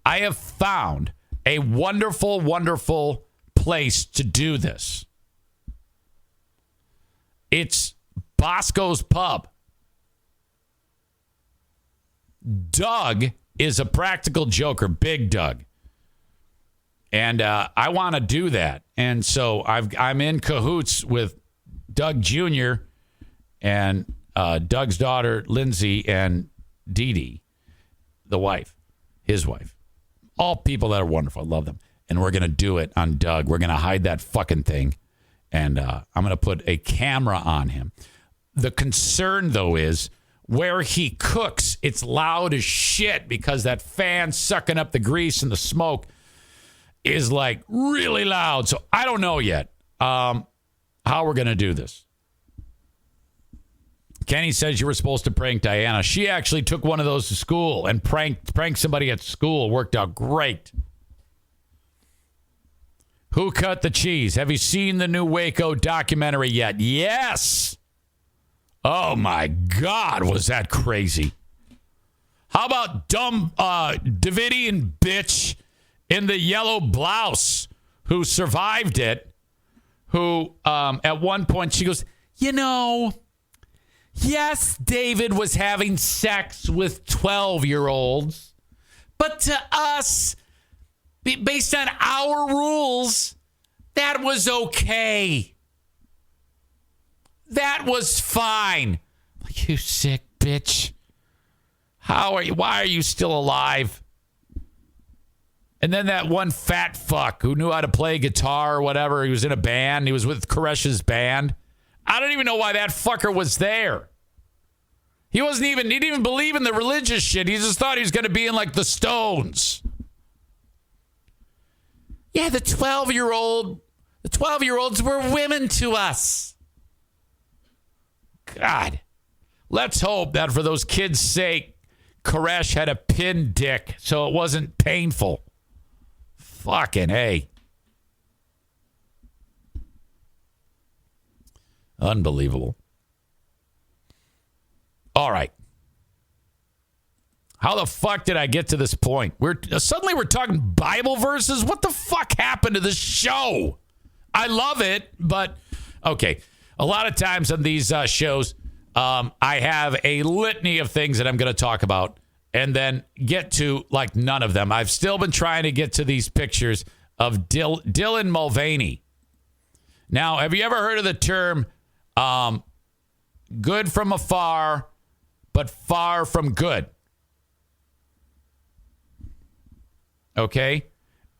I have found a wonderful, wonderful place to do this. It's Bosco's Pub. Doug is a practical joker, Big Doug. And I want to do that. And so I'm in cahoots with Doug Jr. and Doug's daughter, Lindsay, and Dee Dee, the wife, his wife. All people that are wonderful. I love them. And we're going to do it on Doug. We're going to hide that fucking thing. And I'm going to put a camera on him. The concern, though, is where he cooks, it's loud as shit because that fan sucking up the grease and the smoke is like really loud. So I don't know yet how we're going to do this. Kenny says you were supposed to prank Diana. She actually took one of those to school and pranked somebody at school. Worked out great. Who cut the cheese? Have you seen the new Waco documentary yet? Yes. Oh, my God, was that crazy. How about dumb Davidian bitch in the yellow blouse who survived it, who at one point she goes, yes, David was having sex with 12-year-olds, but to us, based on our rules, that was okay. That was fine. Like, you sick bitch. How are you? Why are you still alive? And then that one fat fuck who knew how to play guitar or whatever. He was in a band. He was with Koresh's band. I don't even know why that fucker was there. He didn't even believe in the religious shit. He just thought he was going to be in like the Stones. Yeah, the 12-year-olds were women to us. God, let's hope that for those kids' sake, Koresh had a pin dick so it wasn't painful. Fucking A. Unbelievable. All right. How the fuck did I get to this point? Suddenly we're talking Bible verses. What the fuck happened to this show? I love it, but okay. A lot of times on these shows, I have a litany of things that I'm going to talk about and then get to like none of them. I've still been trying to get to these pictures of Dylan Mulvaney. Now, have you ever heard of the term good from afar, but far from good? Okay.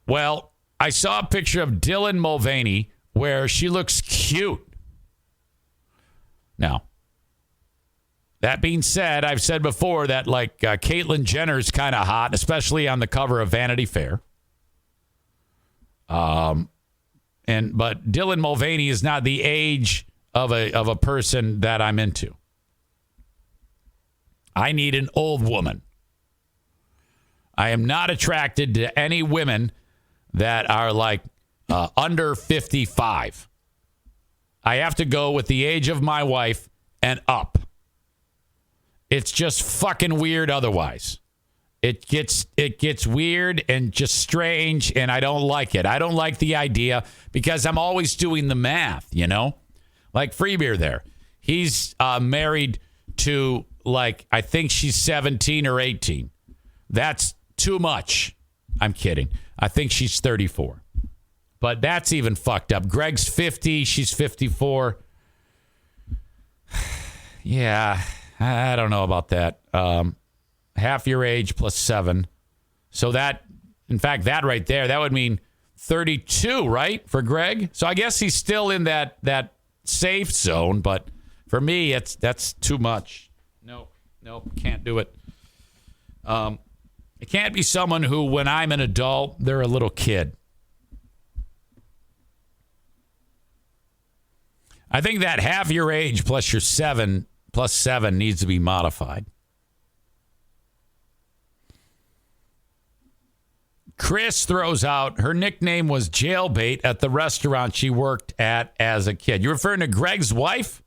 Well, I saw a picture of Dylan Mulvaney where she looks cute. Now, that being said, I've said before that like Caitlyn Jenner's kind of hot, especially on the cover of Vanity Fair. But Dylan Mulvaney is not the age of a person that I'm into. I need an old woman. I am not attracted to any women that are like under 55. I have to go with the age of my wife and up. It's just fucking weird otherwise. It gets weird and just strange, and I don't like it. I don't like the idea because I'm always doing the math, Like Freebeer there. He's married to, like, I think she's 17 or 18. That's too much. I'm kidding. I think she's 34. But that's even fucked up. Greg's 50. She's 54. Yeah, I don't know about that. Half your age plus 7. So that, in fact, that right there, that would mean 32, right, for Greg? So I guess he's still in that safe zone, but for me, that's too much. Nope, can't do it. It can't be someone who, when I'm an adult, they're a little kid. I think that half your age plus your 7 plus 7 needs to be modified. Chris throws out her nickname was Jailbait at the restaurant she worked at as a kid. You referring to Greg's wife?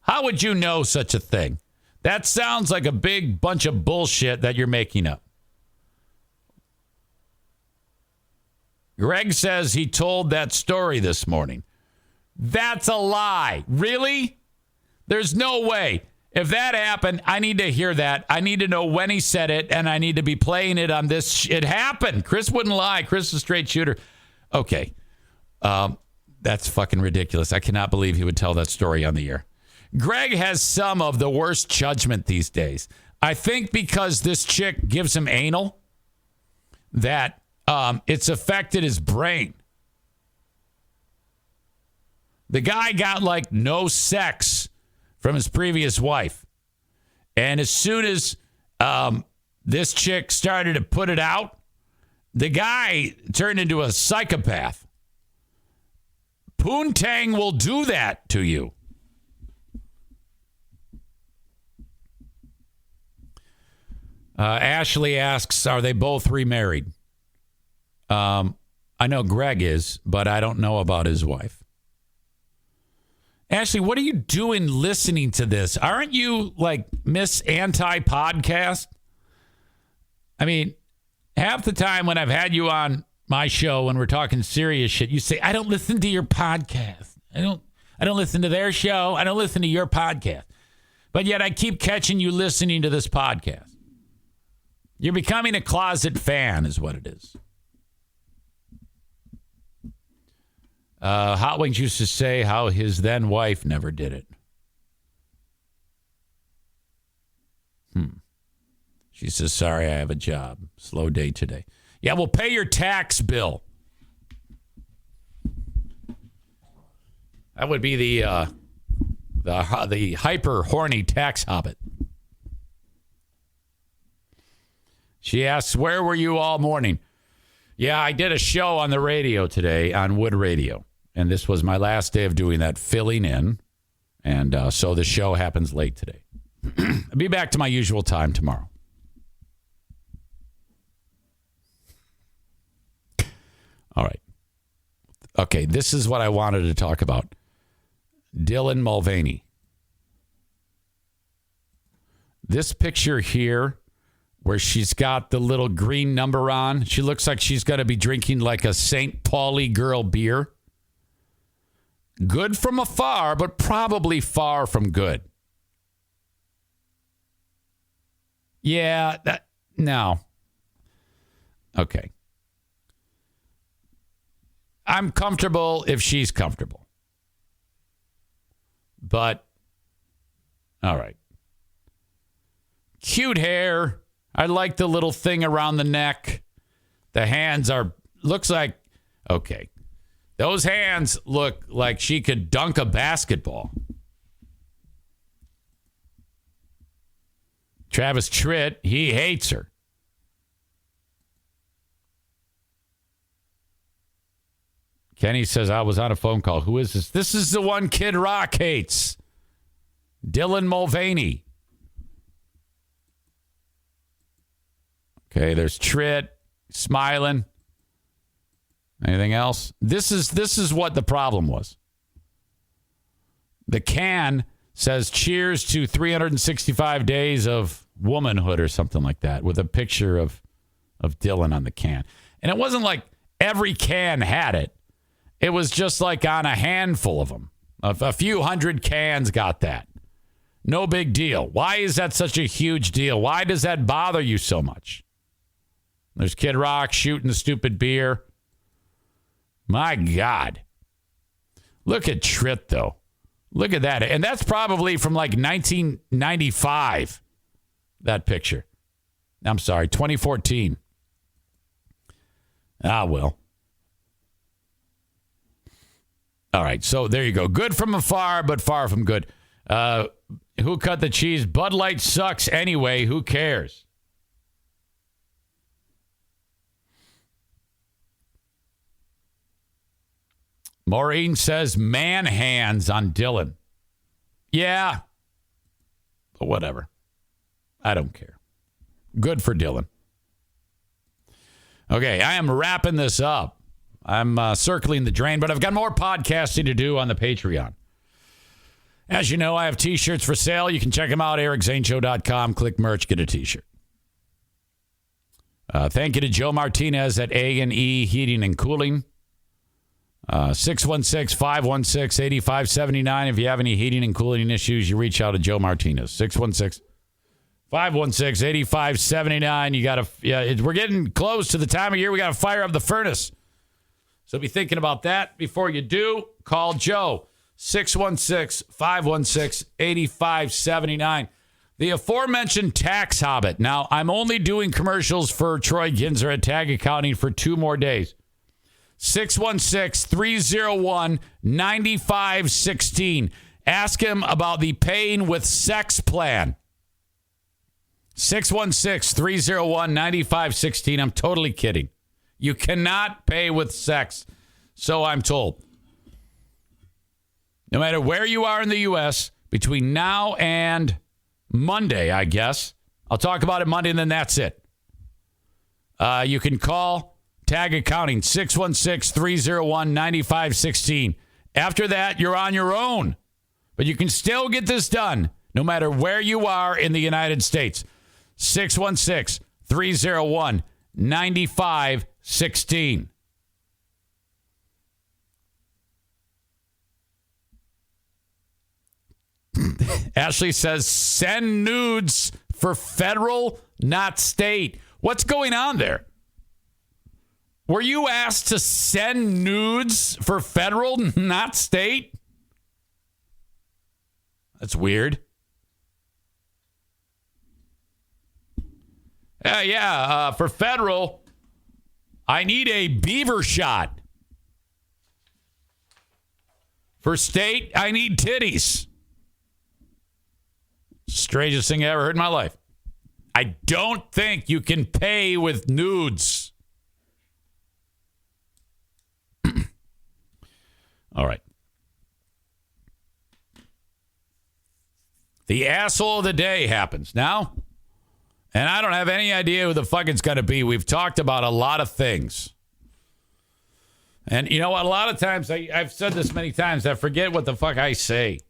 How would you know such a thing? That sounds like a big bunch of bullshit that you're making up. Greg says he told that story this morning. That's a lie. Really? There's no way. If that happened, I need to hear that. I need to know when he said it, and I need to be playing it on this. It happened. Chris wouldn't lie. Chris is a straight shooter. Okay. That's fucking ridiculous. I cannot believe he would tell that story on the air. Greg has some of the worst judgment these days. I think because this chick gives him anal, that it's affected his brain. The guy got like no sex from his previous wife. And as soon as this chick started to put it out, the guy turned into a psychopath. Poontang will do that to you. Ashley asks, are they both remarried? I know Greg is, but I don't know about his wife. Ashley, what are you doing listening to this? Aren't you like Miss Anti-Podcast? I mean, half the time when I've had you on my show when we're talking serious shit, you say, I don't listen to your podcast. I don't listen to their show. I don't listen to your podcast. But yet I keep catching you listening to this podcast. You're becoming a closet fan is what it is. Hot Wings used to say how his then wife never did it. She says, sorry, I have a job. Slow day today. Yeah, well, pay your tax bill. That would be the hyper horny tax hobbit. She asks, where were you all morning? Yeah, I did a show on the radio today on Wood Radio. And this was my last day of doing that, filling in. And so the show happens late today. I'll be back to my usual time tomorrow. All right. Okay, this is what I wanted to talk about. Dylan Mulvaney. This picture here, where she's got the little green number on, she looks like she's going to be drinking like a St. Pauli girl beer. Good from afar, but probably far from good. Yeah, no. Okay. I'm comfortable if she's comfortable. But, all right. Cute hair. I like the little thing around the neck. The hands looks like, okay. Those hands look like she could dunk a basketball. Travis Tritt, he hates her. Kenny says, I was on a phone call. Who is this? This is the one Kid Rock hates. Dylan Mulvaney. Okay, there's Tritt smiling. Anything else? This is what the problem was. The can says cheers to 365 days of womanhood or something like that with a picture of Dylan on the can. And it wasn't like every can had it. It was just like on a handful of them. A few hundred cans got that. No big deal. Why is that such a huge deal? Why does that bother you so much? There's Kid Rock shooting the stupid beer. My God. Look at Tritt, though. Look at that. And that's probably from like 1995, that picture. I'm sorry, 2014. Ah, well. All right, so there you go. Good from afar, but far from good. Who cut the cheese? Bud Light sucks anyway. Who cares? Maureen says man hands on Dylan. Yeah, but whatever. I don't care. Good for Dylan. Okay, I am wrapping this up. I'm circling the drain, but I've got more podcasting to do on the Patreon. As you know, I have T-shirts for sale. You can check them out, ericzaneshow.com. Click merch, get a T-shirt. Thank you to Joe Martinez at A&E Heating and Cooling. 616-516-8579. If you have any heating and cooling issues, you reach out to Joe Martinez. 616-516-8579. We're getting close to the time of year we got to fire up the furnace. So be thinking about that before you do. Call Joe. 616-516-8579. The aforementioned tax hobbit. Now, I'm only doing commercials for Troy Ginzer at Tag Accounting for 2 more days. 616-301-9516. Ask him about the Paying with Sex plan. 616-301-9516. I'm totally kidding. You cannot pay with sex, so I'm told. No matter where you are in the U.S., between now and Monday, I guess. I'll talk about it Monday, and then that's it. You can call Tag Accounting, 616-301-9516. After that, you're on your own. But you can still get this done, no matter where you are in the United States. 616-301-9516. Ashley says, send nudes for federal, not state. What's going on there? Were you asked to send nudes for federal, not state? That's weird. For federal, I need a beaver shot. For state, I need titties. Strangest thing I ever heard in my life. I don't think you can pay with nudes. All right. The asshole of the day happens now. And I don't have any idea who the fuck it's going to be. We've talked about a lot of things. And you know what? A lot of times, I've said this many times, I forget what the fuck I say.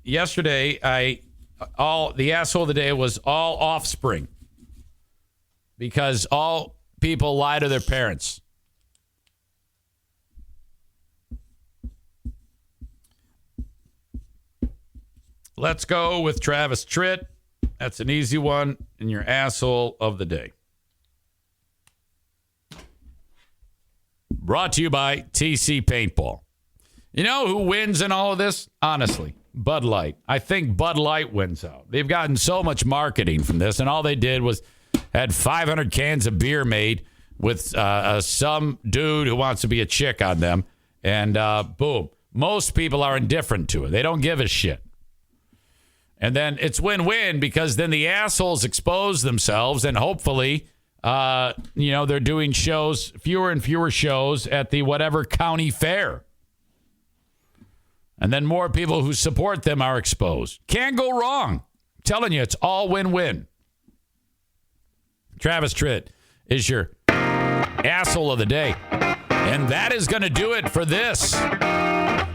Yesterday, the asshole of the day was all offspring. Because all people lie to their parents. Let's go with Travis Tritt. That's an easy one. And your asshole of the day. Brought to you by TC Paintball. You know who wins in all of this? Honestly, Bud Light. I think Bud Light wins out. They've gotten so much marketing from this, and all they did was had 500 cans of beer made with some dude who wants to be a chick on them, and boom. Most people are indifferent to it. They don't give a shit. And then it's win-win because then the assholes expose themselves, and hopefully, they're doing shows, fewer and fewer shows at the whatever county fair. And then more people who support them are exposed. Can't go wrong. I'm telling you, it's all win-win. Travis Tritt is your asshole of the day. And that is going to do it for this.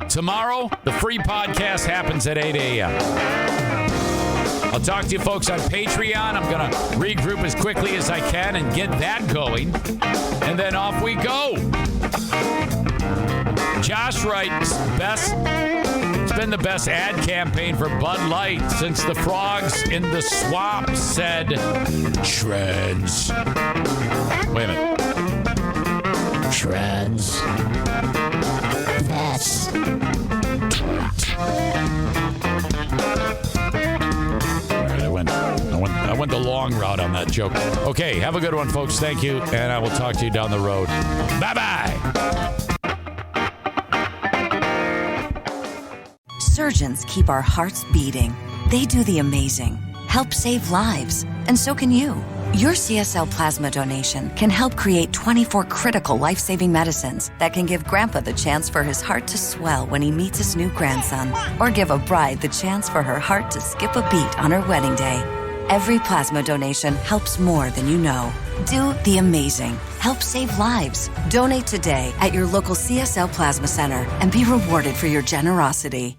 Tomorrow, the free podcast happens at 8 a.m. I'll talk to you folks on Patreon. I'm going to regroup as quickly as I can and get that going. And then off we go. Josh writes, it's been the best ad campaign for Bud Light since the frogs in the swamp said, Shreds. Wait a minute. Shreds. That's tight. I went the long route on that joke. Okay, have a good one, folks. Thank you, and I will talk to you down the road. Bye-bye. Surgeons keep our hearts beating. They do the amazing, help save lives, and so can you. Your CSL plasma donation can help create 24 critical life-saving medicines that can give Grandpa the chance for his heart to swell when he meets his new grandson, or give a bride the chance for her heart to skip a beat on her wedding day. Every plasma donation helps more than you know. Do the amazing. Help save lives. Donate today at your local CSL Plasma Center and be rewarded for your generosity.